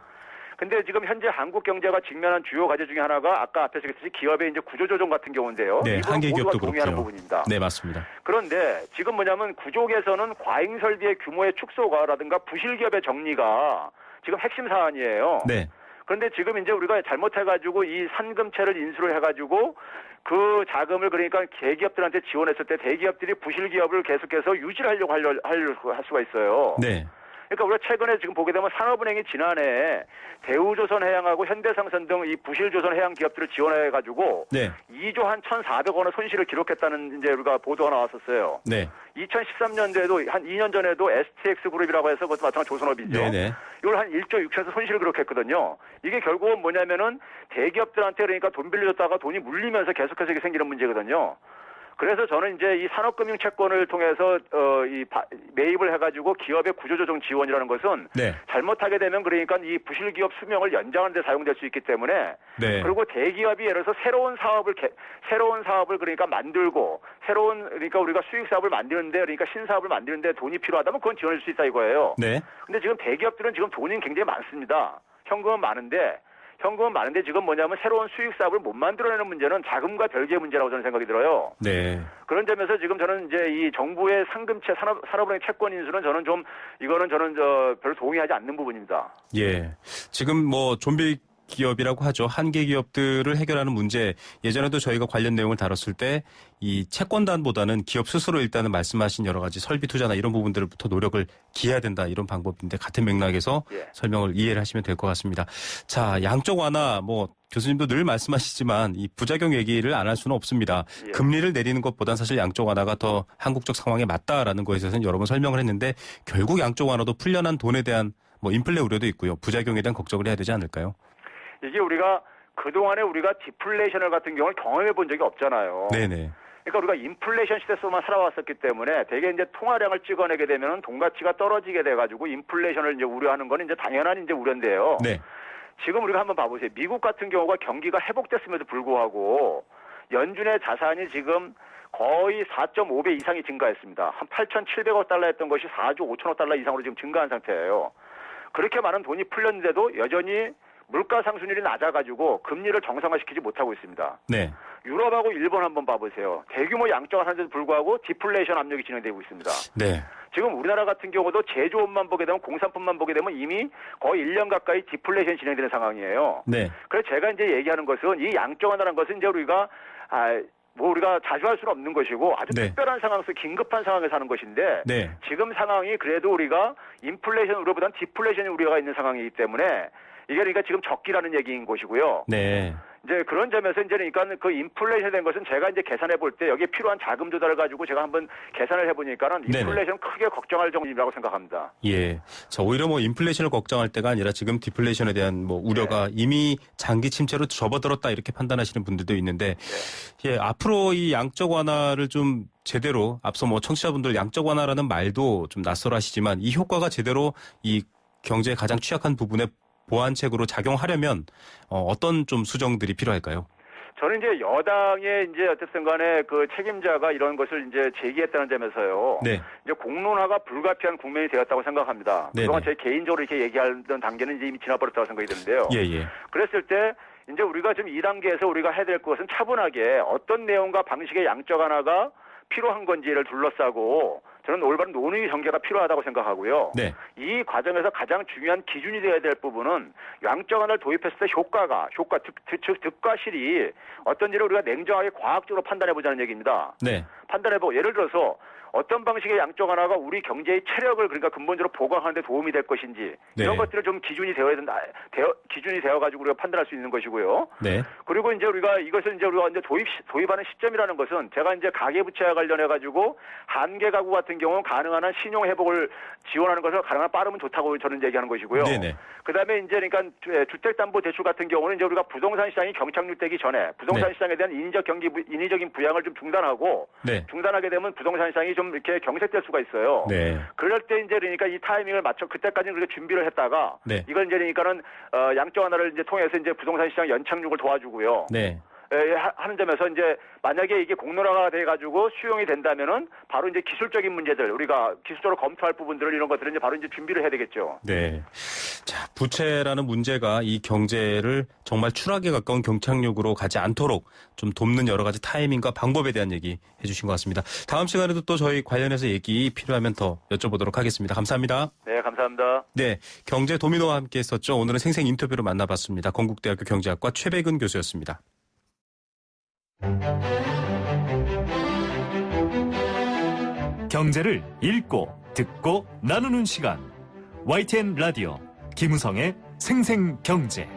근데 지금 현재 한국 경제가 직면한 주요 과제 중에 하나가 아까 앞에서 얘기했듯이 기업의 이제 구조조정 같은 경우인데요. 네, 이건 한계 모두가 기업도 동의하는 그렇고요. 부분입니다. 네, 맞습니다. 그런데 지금 뭐냐면 구조 개선은 과잉 설비의 규모의 축소가라든가 부실 기업의 정리가 지금 핵심 사안이에요. 네. 그런데 지금 이제 우리가 잘못해가지고 이 산금채를 인수를 해가지고 그 자금을 그러니까 대기업들한테 지원했을 때 대기업들이 부실 기업을 계속해서 유지하려고 할 수가 있어요. 네. 그러니까 우리가 최근에 지금 보게 되면 산업은행이 지난해 대우조선해양하고 현대상선 등 이 부실조선해양 기업들을 지원해가지고 네. 2조 한 1,400억 원의 손실을 기록했다는 이제 우리가 보도가 나왔었어요. 네. 2013년도에도 한 2년 전에도 STX 그룹이라고 해서 그것도 마찬가지 조선업이죠. 네네. 이걸 한 1조 6천에서 손실을 기록했거든요. 이게 결국은 뭐냐면은 대기업들한테 그러니까 돈 빌려줬다가 돈이 물리면서 계속해서 이게 생기는 문제거든요. 그래서 저는 이제 이 산업금융 채권을 통해서 매입을 해가지고 기업의 구조조정 지원이라는 것은 네. 잘못하게 되면 그러니까 이 부실 기업 수명을 연장하는 데 사용될 수 있기 때문에 네. 그리고 대기업이 예를 들어서 새로운 사업을 그러니까 만들고 그러니까 우리가 수익 사업을 만드는데 그러니까 신사업을 만드는데 돈이 필요하다면 그건 지원할 수 있다 이거예요. 네. 근데 지금 대기업들은 지금 돈이 굉장히 많습니다. 현금은 많은데 지금 뭐냐면 새로운 수익 사업을 못 만들어내는 문제는 자금과 별개의 문제라고 저는 생각이 들어요. 네. 그런 점에서 지금 저는 이제 이 정부의 상금채 산업은행 채권 인수는 저는 별로 동의하지 않는 부분입니다. 예. 지금 뭐 좀비 기업이라고 하죠. 한계 기업들을 해결하는 문제. 예전에도 저희가 관련 내용을 다뤘을 때 이 채권단보다는 기업 스스로 일단은 말씀하신 여러 가지 설비 투자나 이런 부분들부터 노력을 기해야 된다. 이런 방법인데 같은 맥락에서 예. 설명을 이해를 하시면 될 것 같습니다. 자, 양적 완화 뭐 교수님도 늘 말씀하시지만 이 부작용 얘기를 안 할 수는 없습니다. 예. 금리를 내리는 것보단 사실 양적 완화가 더 한국적 상황에 맞다라는 것에 대해서는 여러 번 설명을 했는데 결국 양적 완화도 풀려난 돈에 대한 뭐 인플레 우려도 있고요. 부작용에 대한 걱정을 해야 되지 않을까요? 이게 우리가 그동안에 우리가 디플레이션을 같은 경우를 경험해 본 적이 없잖아요. 네네. 그러니까 우리가 인플레이션 시대에서만 살아왔었기 때문에 대개 이제 통화량을 찍어내게 되면 돈 가치가 떨어지게 돼가지고 인플레이션을 이제 우려하는 건 이제 당연한 이제 우려인데요. 네. 지금 우리가 한번 봐보세요. 미국 같은 경우가 경기가 회복됐음에도 불구하고 연준의 자산이 지금 거의 4.5배 이상이 증가했습니다. 한 8,700억 달러였던 것이 4조 5천억 달러 이상으로 지금 증가한 상태예요. 그렇게 많은 돈이 풀렸는데도 여전히 물가 상승률이 낮아가지고 금리를 정상화시키지 못하고 있습니다. 네. 유럽하고 일본 한번 봐보세요. 대규모 양적 완화에도 불구하고 디플레이션 압력이 진행되고 있습니다. 네. 지금 우리나라 같은 경우도 제조업만 보게 되면 공산품만 보게 되면 이미 거의 1년 가까이 디플레이션이 진행되는 상황이에요. 네. 그래서 제가 이제 얘기하는 것은 이 양적 완화라는 것은 이제 우리가 우리가 자주 할 수는 없는 것이고 아주 네. 특별한 상황에서 긴급한 상황에서 하는 것인데 네. 지금 상황이 그래도 우리가 인플레이션 우려보다는 디플레이션 우려가 있는 상황이기 때문에 이게 그러니까 지금 적기라는 얘기인 것이고요. 네. 이제 그런 점에서 이제 그러니까 그 인플레이션 된 것은 제가 이제 계산해 볼 때 여기에 필요한 자금 조달을 가지고 제가 한번 계산을 해보니까는 인플레이션 크게 걱정할 정도라고 생각합니다. 예. 자, 오히려 뭐 인플레이션을 걱정할 때가 아니라 지금 디플레이션에 대한 뭐 우려가 이미 장기 침체로 접어들었다 이렇게 판단하시는 분들도 있는데 예, 앞으로 이 양적 완화를 좀 제대로 앞서 뭐 청취자분들 양적 완화라는 말도 좀 낯설어하시지만 이 효과가 제대로 이 경제에 가장 취약한 부분에 보완책으로 작용하려면 어떤 좀 수정들이 필요할까요? 저는 이제 여당의 이제 어쨌든 간에 그 책임자가 이런 것을 이제 제기했다는 점에서요. 네. 이제 공론화가 불가피한 국면이 되었다고 생각합니다. 네네. 그동안 제 개인적으로 이렇게 얘기하던 단계는 이제 이미 지나버렸다고 생각이 드는데요. 예, 예. 그랬을 때 이제 우리가 지금 이 단계에서 우리가 해야 될 것은 차분하게 어떤 내용과 방식의 양적 완화가 필요한 건지를 둘러싸고 저는 올바른 논의 전개가 필요하다고 생각하고요. 네. 이 과정에서 가장 중요한 기준이 되어야 될 부분은 양적 완화를 도입했을 때 즉 득과실이 어떤지를 우리가 냉정하게 과학적으로 판단해보자는 얘기입니다. 네. 판단해보고 예를 들어서 어떤 방식의 양적 완화가 우리 경제의 체력을 그러니까 근본적으로 보강하는 데 도움이 될 것인지 네. 이런 것들을 좀 기준이 되어야 된다. 기준이 되어 가지고 우리가 판단할 수 있는 것이고요. 네. 그리고 이제 우리가 이것을 이제 우리가 이제 도입하는 시점이라는 것은 제가 이제 가계부채와 관련해 가지고 한계 가구 같은 경우는 가능한 한 신용 회복을 지원하는 것을 가능한 빠르면 좋다고 저는 얘기하는 것이고요. 네네. 그다음에 이제 그러니까 주택담보대출 같은 경우는 이제 우리가 부동산 시장이 경착륙되기 전에 부동산 네. 시장에 대한 인위적인 부양을 좀 중단하고 네. 중단하게 되면 부동산 시장이 좀 이렇게 경색될 수가 있어요. 네. 그럴 때 이제 그러니까 이 타이밍을 맞춰 그때까지는 그렇게 준비를 했다가 네. 이걸 이제 그러니까는 양적 완화를 이제 통해서 이제 부동산 시장 연착륙을 도와주고요. 네. 하는 점에서 이제 만약에 이게 공론화가 돼가지고 수용이 된다면은 바로 이제 기술적인 문제들 우리가 기술적으로 검토할 부분들을 이런 것들은 이제 바로 이제 준비를 해야 되겠죠. 네. 자, 부채라는 문제가 이 경제를 정말 추락에 가까운 경착륙으로 가지 않도록 좀 돕는 여러 가지 타이밍과 방법에 대한 얘기 해주신 것 같습니다. 다음 시간에도 또 저희 관련해서 얘기 필요하면 더 여쭤보도록 하겠습니다. 감사합니다. 네, 감사합니다. 네. 경제 도미노와 함께 했었죠. 오늘은 생생 인터뷰로 만나봤습니다. 건국대학교 경제학과 최백은 교수였습니다. 경제를 읽고 듣고 나누는 시간. YTN 라디오 김우성의 생생경제.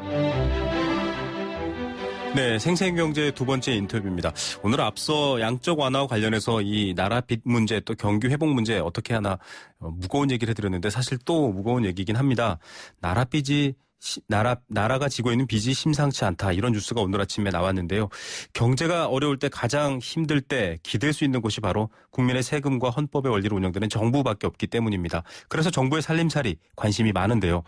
네, 생생경제 두 번째 인터뷰입니다. 오늘 앞서 양적 완화와 관련해서 이 나라 빚 문제 또 경기 회복 문제 어떻게 하나 무거운 얘기를 해드렸는데 사실 또 무거운 얘기긴 합니다. 나라가 지고 있는 빚이 심상치 않다. 이런 뉴스가 오늘 아침에 나왔는데요. 경제가 어려울 때 가장 힘들 때 기댈 수 있는 곳이 바로 국민의 세금과 헌법의 원리로 운영되는 정부밖에 없기 때문입니다. 그래서 정부의 살림살이 관심이 많은데요.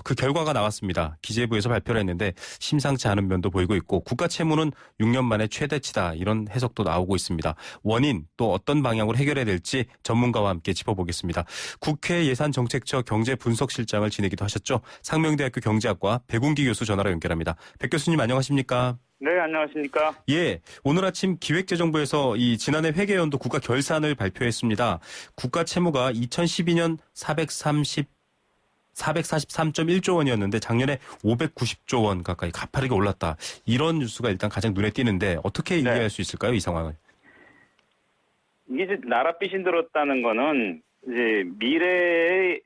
그 결과가 나왔습니다. 기재부에서 발표를 했는데 심상치 않은 면도 보이고 있고 국가 채무는 6년 만에 최대치다. 이런 해석도 나오고 있습니다. 원인 또 어떤 방향으로 해결해야 될지 전문가와 함께 짚어보겠습니다. 국회 예산정책처 경제분석실장을 지내기도 하셨죠. 상명대학교 경제학과 백운기 교수 전화로 연결합니다. 백 교수님 안녕하십니까? 네, 안녕하십니까? 예, 오늘 아침 기획재정부에서 이 지난해 회계연도 국가 결산을 발표했습니다. 국가 채무가 2012년 443.1조 원이었는데 작년에 590조 원 가까이 가파르게 올랐다. 이런 뉴스가 일단 가장 눈에 띄는데 어떻게 이해할 수 있을까요, 이 상황을? 이게 이제 나라 빚이 늘었다는 거는 이제 미래의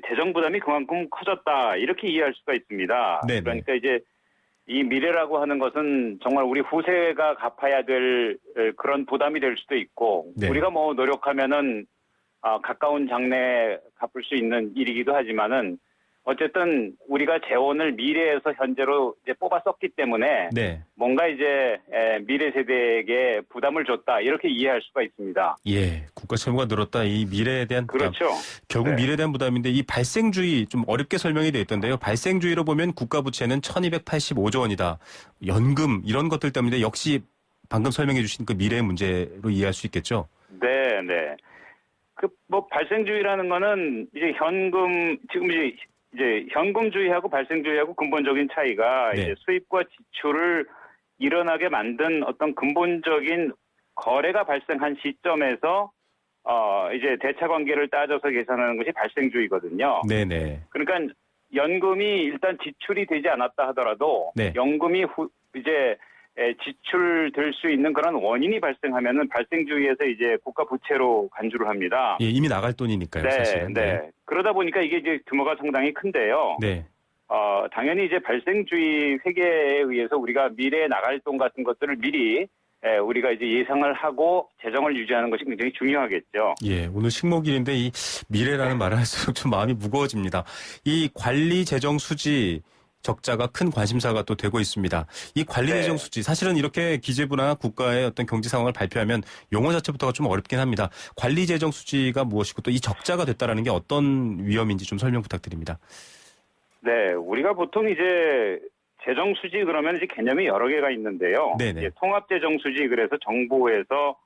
재정 부담이 그만큼 커졌다 이렇게 이해할 수가 있습니다. 네네. 그러니까 이제 이 미래라고 하는 것은 정말 우리 후세가 갚아야 될 그런 부담이 될 수도 있고 네. 우리가 뭐 노력하면은 가까운 장래에 갚을 수 있는 일이기도 하지만은 어쨌든 우리가 재원을 미래에서 현재로 이제 뽑아 썼기 때문에 네. 뭔가 이제 미래 세대에게 부담을 줬다 이렇게 이해할 수가 있습니다. 예, 국가 채무가 늘었다. 이 미래에 대한 부담. 그렇죠. 결국 네. 미래에 대한 부담인데 이 발생주의 좀 어렵게 설명이 되어 있던데요. 발생주의로 보면 국가 부채는 1285조 원이다. 연금 이런 것들 때문에 역시 방금 설명해 주신 그 미래의 문제로 이해할 수 있겠죠. 네, 네. 그 뭐 발생주의라는 거는 이제 현금 지금 이제 이제 현금주의하고 발생주의하고 근본적인 차이가 네. 이제 수입과 지출을 일어나게 만든 어떤 근본적인 거래가 발생한 시점에서 이제 대차 관계를 따져서 계산하는 것이 발생주의거든요. 네네. 그러니까 연금이 일단 지출이 되지 않았다 하더라도 네. 연금이 이제 지출될 수 있는 그런 원인이 발생하면은 발생주의에서 이제 국가 부채로 간주를 합니다. 예, 이미 나갈 돈이니까요, 네, 사실은. 네. 그러다 보니까 이게 이제 규모가 상당히 큰데요. 네. 당연히 이제 발생주의 회계에 의해서 우리가 미래에 나갈 돈 같은 것들을 미리 우리가 이제 예상을 하고 재정을 유지하는 것이 굉장히 중요하겠죠. 예, 오늘 식목일인데 이 미래라는 말을 할수록 좀 마음이 무거워집니다. 이 관리 재정 수지 적자가 큰 관심사가 또 되고 있습니다. 이 관리 네. 재정 수지 사실은 이렇게 기재부나 국가의 어떤 경제 상황을 발표하면 용어 자체부터가 좀 어렵긴 합니다. 관리 재정 수지가 무엇이고 또 이 적자가 됐다라는 게 어떤 위험인지 좀 설명 부탁드립니다. 네, 우리가 보통 이제 재정 수지 그러면 이제 개념이 여러 개가 있는데요. 네네. 이제 통합 재정 수지 그래서 정부에서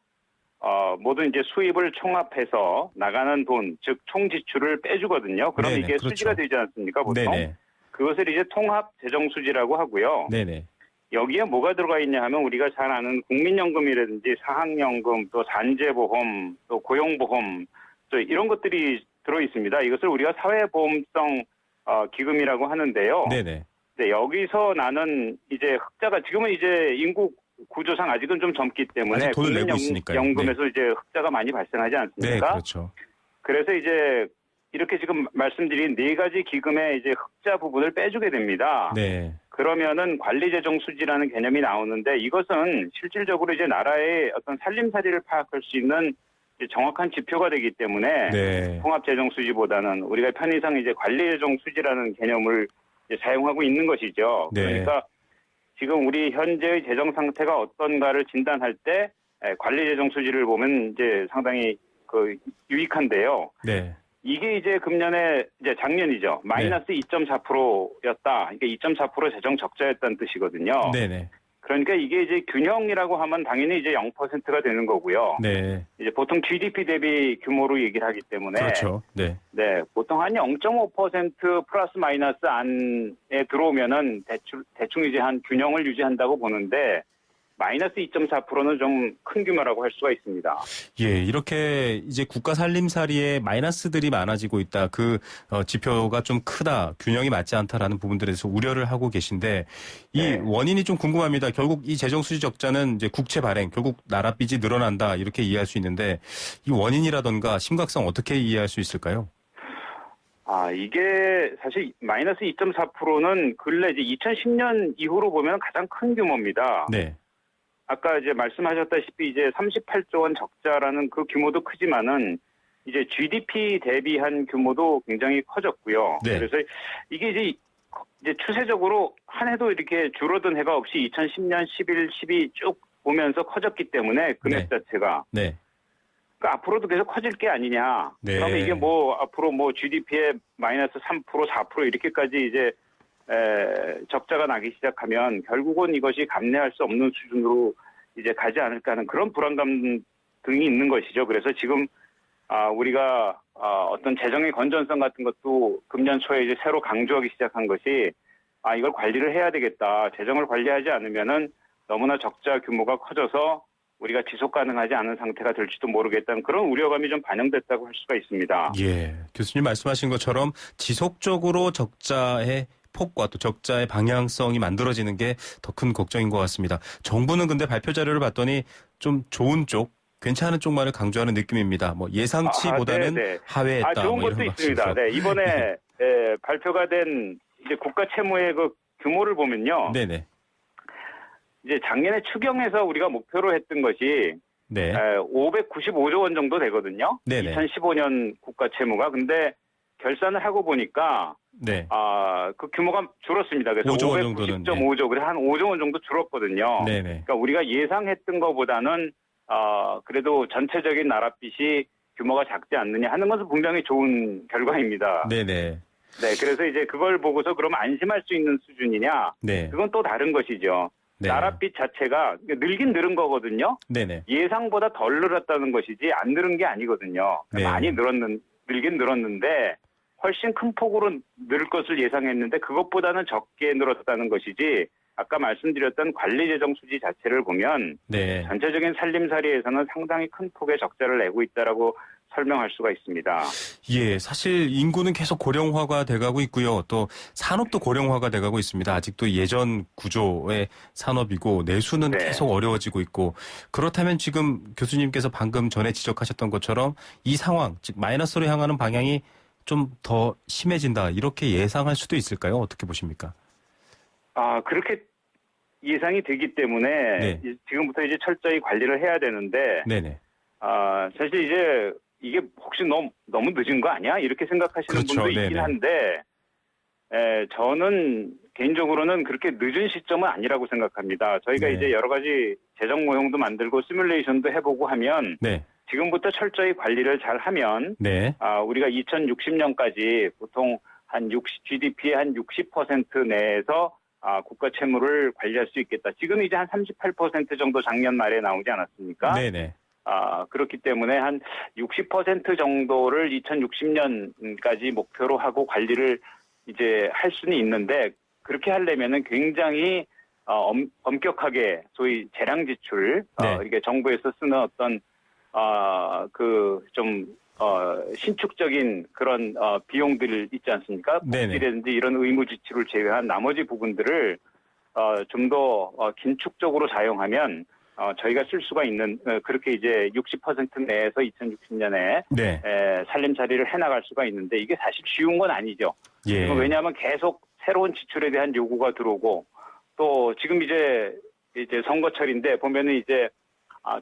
모든 이제 수입을 총합해서 나가는 돈, 즉 총 지출을 빼주거든요. 그럼 네네, 이게 그렇죠. 수지가 되지 않습니까, 보통? 네네. 그것을 이제 통합 재정 수지라고 하고요. 네네. 여기에 뭐가 들어가 있냐 하면 우리가 잘 아는 국민연금이라든지 사학연금, 또 산재보험, 또 고용보험, 또 이런 것들이 들어 있습니다. 이것을 우리가 사회보험성 기금이라고 하는데요. 네네. 네, 여기서 나는 이제 흑자가 지금은 이제 인구 구조상 아직은 좀 젊기 때문에 아직 돈을 내고 있으니까요. 연금에서 이제 흑자가 많이 발생하지 네, 않습니까? 그렇죠. 그래서 이제 이렇게 지금 말씀드린 네 가지 기금의 이제 흑자 부분을 빼주게 됩니다. 네. 그러면은 관리재정 수지라는 개념이 나오는데 이것은 실질적으로 이제 나라의 어떤 살림살이를 파악할 수 있는 이제 정확한 지표가 되기 때문에 네. 통합재정 수지보다는 우리가 편의상 이제 관리재정 수지라는 개념을 이제 사용하고 있는 것이죠. 네. 그러니까 지금 우리 현재의 재정 상태가 어떤가를 진단할 때 관리재정 수지를 보면 이제 상당히 유익한데요. 네. 이게 이제 금년에 이제 작년이죠. 마이너스 2.4%였다. 그러니까 2.4% 재정 적자였다는 뜻이거든요. 네네. 그러니까 이게 이제 균형이라고 하면 당연히 이제 0%가 되는 거고요. 네. 이제 보통 GDP 대비 규모로 얘기를 하기 때문에 그렇죠. 네. 네, 보통 한 0.5% 플러스 마이너스 안에 들어오면은 대충 이제 한 균형을 유지한다고 보는데 마이너스 2.4%는 좀 큰 규모라고 할 수가 있습니다. 예, 이렇게 이제 국가 살림살이에 마이너스들이 많아지고 있다. 그 지표가 좀 크다. 균형이 맞지 않다라는 부분들에 대해서 우려를 하고 계신데 이 네. 원인이 좀 궁금합니다. 결국 이 재정 수지 적자는 이제 국채 발행, 결국 나라 빚이 늘어난다. 이렇게 이해할 수 있는데 이 원인이라던가 심각성 어떻게 이해할 수 있을까요? 이게 사실 마이너스 2.4%는 근래 이제 2010년 이후로 보면 가장 큰 규모입니다. 네. 아까 이제 말씀하셨다시피 이제 38조 원 적자라는 그 규모도 크지만은 이제 GDP 대비한 규모도 굉장히 커졌고요. 네. 그래서 이게 이제 추세적으로 한 해도 이렇게 줄어든 해가 없이 2010년, 11, 12 쭉 오면서 커졌기 때문에 금액 네. 자체가 네. 그러니까 앞으로도 계속 커질 게 아니냐. 네. 그러면 이게 뭐 앞으로 뭐 GDP의 마이너스 3%, 4% 이렇게까지 이제 적자가 나기 시작하면 결국은 이것이 감내할 수 없는 수준으로 이제 가지 않을까 하는 그런 불안감 등이 있는 것이죠. 그래서 지금 우리가 어떤 재정의 건전성 같은 것도 금년 초에 이제 새로 강조하기 시작한 것이 이걸 관리를 해야 되겠다. 재정을 관리하지 않으면은 너무나 적자 규모가 커져서 우리가 지속 가능하지 않은 상태가 될지도 모르겠다는 그런 우려감이 좀 반영됐다고 할 수가 있습니다. 예. 교수님 말씀하신 것처럼 지속적으로 적자의 폭과 또 적자의 방향성이 만들어지는 게 더 큰 걱정인 것 같습니다. 정부는 근데 발표 자료를 봤더니 좀 좋은 쪽, 괜찮은 쪽만을 강조하는 느낌입니다. 뭐 예상치보다는 네. 하회했다. 좋은 뭐 것도 이런 있습니다. 말씀으로. 네, 이번에 발표가 된 이제 국가 채무의 그 규모를 보면요. 네네. 이제 작년에 추경에서 우리가 목표로 했던 것이 네. 595조 원 정도 되거든요. 네네. 2015년 국가 채무가. 근데 결산을 하고 보니까 네. 그 규모가 줄었습니다. 그래서 5조 원 정도는, 590.5조, 그래서 한 5조 원 정도 줄었거든요. 네네. 그러니까 우리가 예상했던 것보다는 그래도 전체적인 나라 빚이 규모가 작지 않느냐 하는 것은 분명히 좋은 결과입니다. 네네. 네, 그래서 이제 그걸 보고서 그럼 안심할 수 있는 수준이냐? 네. 그건 또 다른 것이죠. 네. 나라 빚 자체가 늘긴 늘은 거거든요. 네네. 예상보다 덜 늘었다는 것이지 안 늘은 게 아니거든요. 네. 많이 늘긴 늘었는데 훨씬 큰 폭으로 늘 것을 예상했는데 그것보다는 적게 늘었다는 것이지 아까 말씀드렸던 관리재정 수지 자체를 보면 네. 전체적인 살림살이에서는 상당히 큰 폭의 적자를 내고 있다라고 설명할 수가 있습니다. 예, 사실 인구는 계속 고령화가 돼가고 있고요. 또 산업도 고령화가 돼가고 있습니다. 아직도 예전 구조의 산업이고 내수는 네. 계속 어려워지고 있고 그렇다면 지금 교수님께서 방금 전에 지적하셨던 것처럼 이 상황, 즉 마이너스로 향하는 방향이 좀 더 심해진다 이렇게 예상할 수도 있을까요? 어떻게 보십니까? 그렇게 예상이 되기 때문에 네. 지금부터 이제 철저히 관리를 해야 되는데 네네. 사실 이제 이게 혹시 너무 늦은 거 아니야? 이렇게 생각하시는 그렇죠. 분도 있긴 네네. 한데 저는 개인적으로는 그렇게 늦은 시점은 아니라고 생각합니다. 저희가 네. 이제 여러 가지 재정 모형도 만들고 시뮬레이션도 해보고 하면 네. 지금부터 철저히 관리를 잘 하면 네. 우리가 2060년까지 보통 GDP의 한 60% 내에서 국가 채무를 관리할 수 있겠다. 지금 이제 한 38% 정도 작년 말에 나오지 않았습니까? 네네. 그렇기 때문에 한 60% 정도를 2060년까지 목표로 하고 관리를 이제 할 수는 있는데 그렇게 하려면은 굉장히 엄격하게 소위 재량 지출, 네. 이게 정부에서 쓰는 어떤 신축적인 그런 비용들 있지 않습니까? 네네. 복지라든지 이런 의무 지출을 제외한 나머지 부분들을 좀 더 긴축적으로 사용하면 저희가 쓸 수가 있는 그렇게 이제 60% 내에서 2060년에 네. 살림살이를 해나갈 수가 있는데 이게 사실 쉬운 건 아니죠. 예. 왜냐하면 계속 새로운 지출에 대한 요구가 들어오고 또 지금 이제 선거철인데 보면은 이제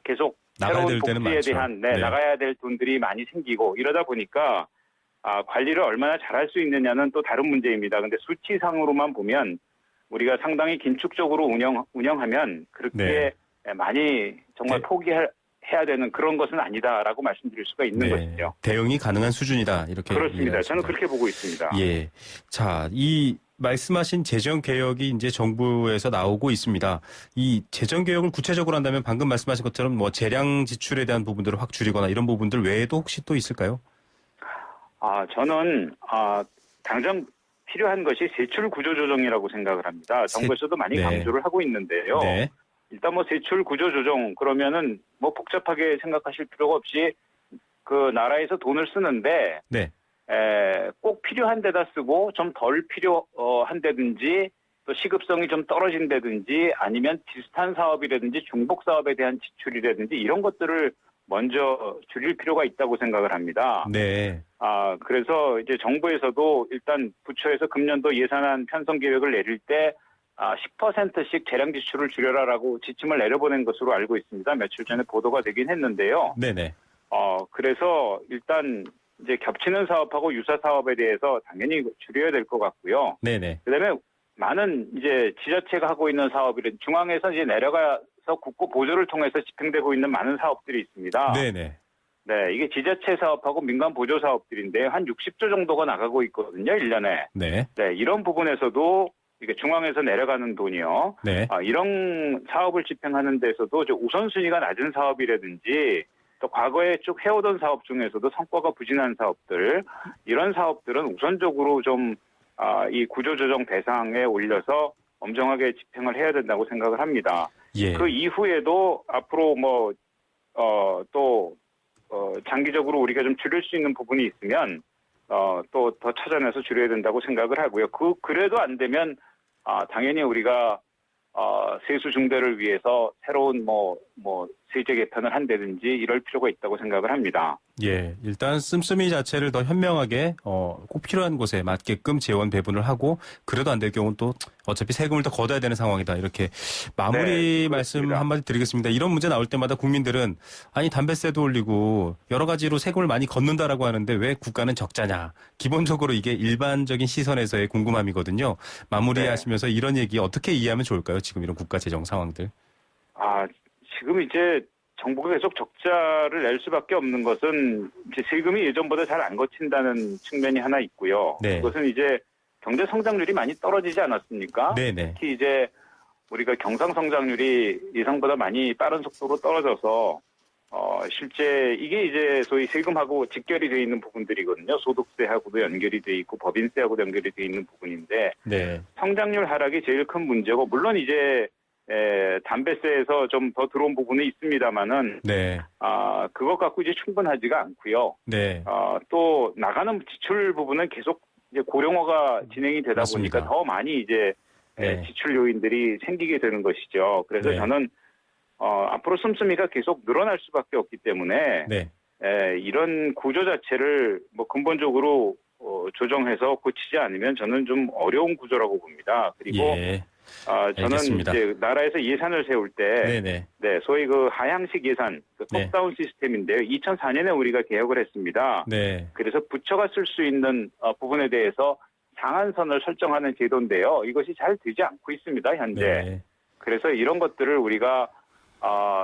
계속 나가야 새로운 될 때는 복지에 많죠. 대한 네. 나가야 될 돈들이 많이 생기고 이러다 보니까 관리를 얼마나 잘할 수 있느냐는 또 다른 문제입니다. 근데 수치상으로만 보면 우리가 상당히 긴축적으로 운영하면 그렇게 많이 정말 네. 포기해야 되는 그런 것은 아니다라고 말씀드릴 수가 있는 네. 것이죠. 대응이 가능한 수준이다. 이렇게 그렇습니다. 이해하십니다. 저는 그렇게 보고 있습니다. 예. 자, 이 말씀하신 재정 개혁이 이제 정부에서 나오고 있습니다. 이 재정 개혁을 구체적으로 한다면 방금 말씀하신 것처럼 뭐 재량 지출에 대한 부분들을 확 줄이거나 이런 부분들 외에도 혹시 또 있을까요? 저는 당장 필요한 것이 세출 구조 조정이라고 생각을 합니다. 정부에서도 많이 네. 강조를 하고 있는데요. 네. 일단 뭐 세출 구조 조정 그러면은 뭐 복잡하게 생각하실 필요가 없이 그 나라에서 돈을 쓰는데 네. 꼭 필요한 데다 쓰고 좀 덜 필요한다든지 또 시급성이 좀 떨어진다든지 아니면 비슷한 사업이라든지 중복 사업에 대한 지출이라든지 이런 것들을 먼저 줄일 필요가 있다고 생각을 합니다. 네. 그래서 이제 정부에서도 일단 부처에서 금년도 예산안 편성 계획을 내릴 때 10%씩 재량 지출을 줄여라라고 지침을 내려보낸 것으로 알고 있습니다. 며칠 전에 보도가 되긴 했는데요. 네네. 그래서 일단 이제 겹치는 사업하고 유사 사업에 대해서 당연히 줄여야 될 것 같고요. 네네. 그다음에 많은 이제 지자체가 하고 있는 사업이 중앙에서 이제 내려가서 국고 보조를 통해서 집행되고 있는 많은 사업들이 있습니다. 네네. 네, 이게 지자체 사업하고 민간 보조 사업들인데 한 60조 정도가 나가고 있거든요, 1년에. 네. 네, 이런 부분에서도 이게 중앙에서 내려가는 돈이요. 네. 이런 사업을 집행하는 데서도 우선순위가 낮은 사업이라든지 또 과거에 쭉 해오던 사업 중에서도 성과가 부진한 사업들 이런 사업들은 우선적으로 좀 이 구조조정 대상에 올려서 엄정하게 집행을 해야 된다고 생각을 합니다. 예. 그 이후에도 앞으로 장기적으로 우리가 좀 줄일 수 있는 부분이 있으면 또 더 찾아내서 줄여야 된다고 생각을 하고요. 그래도 안 되면 당연히 우리가 세수 중대를 위해서 새로운 세제 개편을 한다든지 이럴 필요가 있다고 생각을 합니다. 예, 일단 씀씀이 자체를 더 현명하게 꼭 필요한 곳에 맞게끔 재원 배분을 하고 그래도 안 될 경우는 또 어차피 세금을 더 걷어야 되는 상황이다. 이렇게 마무리 네, 말씀 그렇습니다. 한마디 드리겠습니다. 이런 문제 나올 때마다 국민들은 아니 담배세도 올리고 여러 가지로 세금을 많이 걷는다라고 하는데 왜 국가는 적자냐. 기본적으로 이게 일반적인 시선에서의 궁금함이거든요. 마무리하시면서 이런 얘기 어떻게 이해하면 좋을까요? 지금 이런 국가 재정 상황들. 지금 이제 정부가 계속 적자를 낼 수밖에 없는 것은 이제 세금이 예전보다 잘 안 거친다는 측면이 하나 있고요. 네. 그것은 이제 경제 성장률이 많이 떨어지지 않았습니까? 네네. 특히 이제 우리가 경상 성장률이 예상보다 많이 빠른 속도로 떨어져서 실제 이게 이제 소위 세금하고 직결이 되어 있는 부분들이거든요. 소득세하고도 연결이 되어 있고 법인세하고도 연결이 되어 있는 부분인데 네. 성장률 하락이 제일 큰 문제고 물론 이제 담배세에서 좀 더 들어온 부분이 있습니다만은 네. 그것 갖고 이제 충분하지가 않고요. 네. 또 나가는 지출 부분은 계속 이제 고령화가 진행이 되다 맞습니다. 보니까 더 많이 이제 네. 지출 요인들이 생기게 되는 것이죠. 그래서 네. 저는 앞으로 씀씀이가 계속 늘어날 수밖에 없기 때문에 네. 이런 구조 자체를 뭐 근본적으로 조정해서 고치지 않으면 저는 좀 어려운 구조라고 봅니다. 그리고 예. 저는 알겠습니다. 이제 나라에서 예산을 세울 때 네네. 네, 소위 그 하향식 예산, 그 네. 톱다운 시스템인데요. 2004년에 우리가 개혁을 했습니다. 네. 그래서 부처가 쓸 수 있는 부분에 대해서 상한선을 설정하는 제도인데요. 이것이 잘 되지 않고 있습니다, 현재. 네. 그래서 이런 것들을 우리가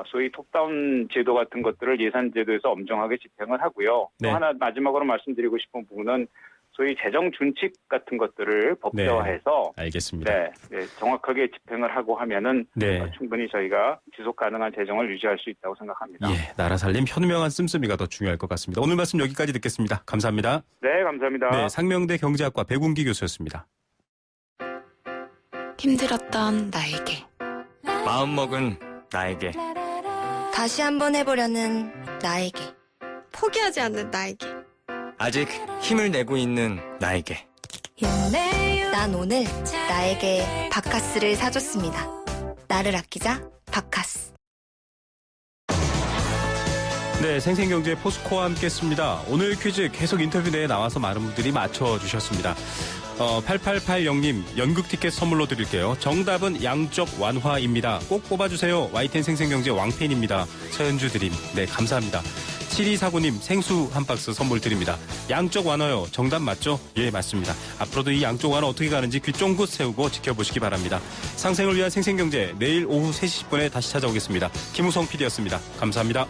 소위 톱다운 제도 같은 것들을 예산 제도에서 엄정하게 집행을 하고요. 네. 또 하나 마지막으로 말씀드리고 싶은 부분은 소위 재정 준칙 같은 것들을 법제화해서 알겠습니다. 네, 정확하게 집행을 하고 하면은 네. 충분히 저희가 지속 가능한 재정을 유지할 수 있다고 생각합니다. 예, 나라 살림 현명한 씀씀이가 더 중요할 것 같습니다. 오늘 말씀 여기까지 듣겠습니다. 감사합니다. 네, 감사합니다. 네, 상명대 경제학과 백운기 교수였습니다. 힘들었던 나에게 마음먹은 나에게 다시 한번 해보려는 나에게 포기하지 않는 나에게 아직 힘을 내고 있는 나에게 난 오늘 나에게 바카스를 사줬습니다. 나를 아끼자 바카스. 네, 생생경제 포스코와 함께했습니다. 오늘 퀴즈 계속 인터뷰 내에 나와서 많은 분들이 맞춰주셨습니다. 8880님 연극 티켓 선물로 드릴게요. 정답은 양쪽 완화입니다. 꼭 뽑아주세요. YTN 생생경제 왕팬입니다. 서현주 드림. 네, 감사합니다. 7249님 생수 한 박스 선물 드립니다. 양쪽 완화요. 정답 맞죠? 예, 맞습니다. 앞으로도 이 양쪽 완화 어떻게 가는지 귀 쫑긋 세우고 지켜보시기 바랍니다. 상생을 위한 생생경제 내일 오후 3시 10분에 다시 찾아오겠습니다. 김우성 PD였습니다. 감사합니다.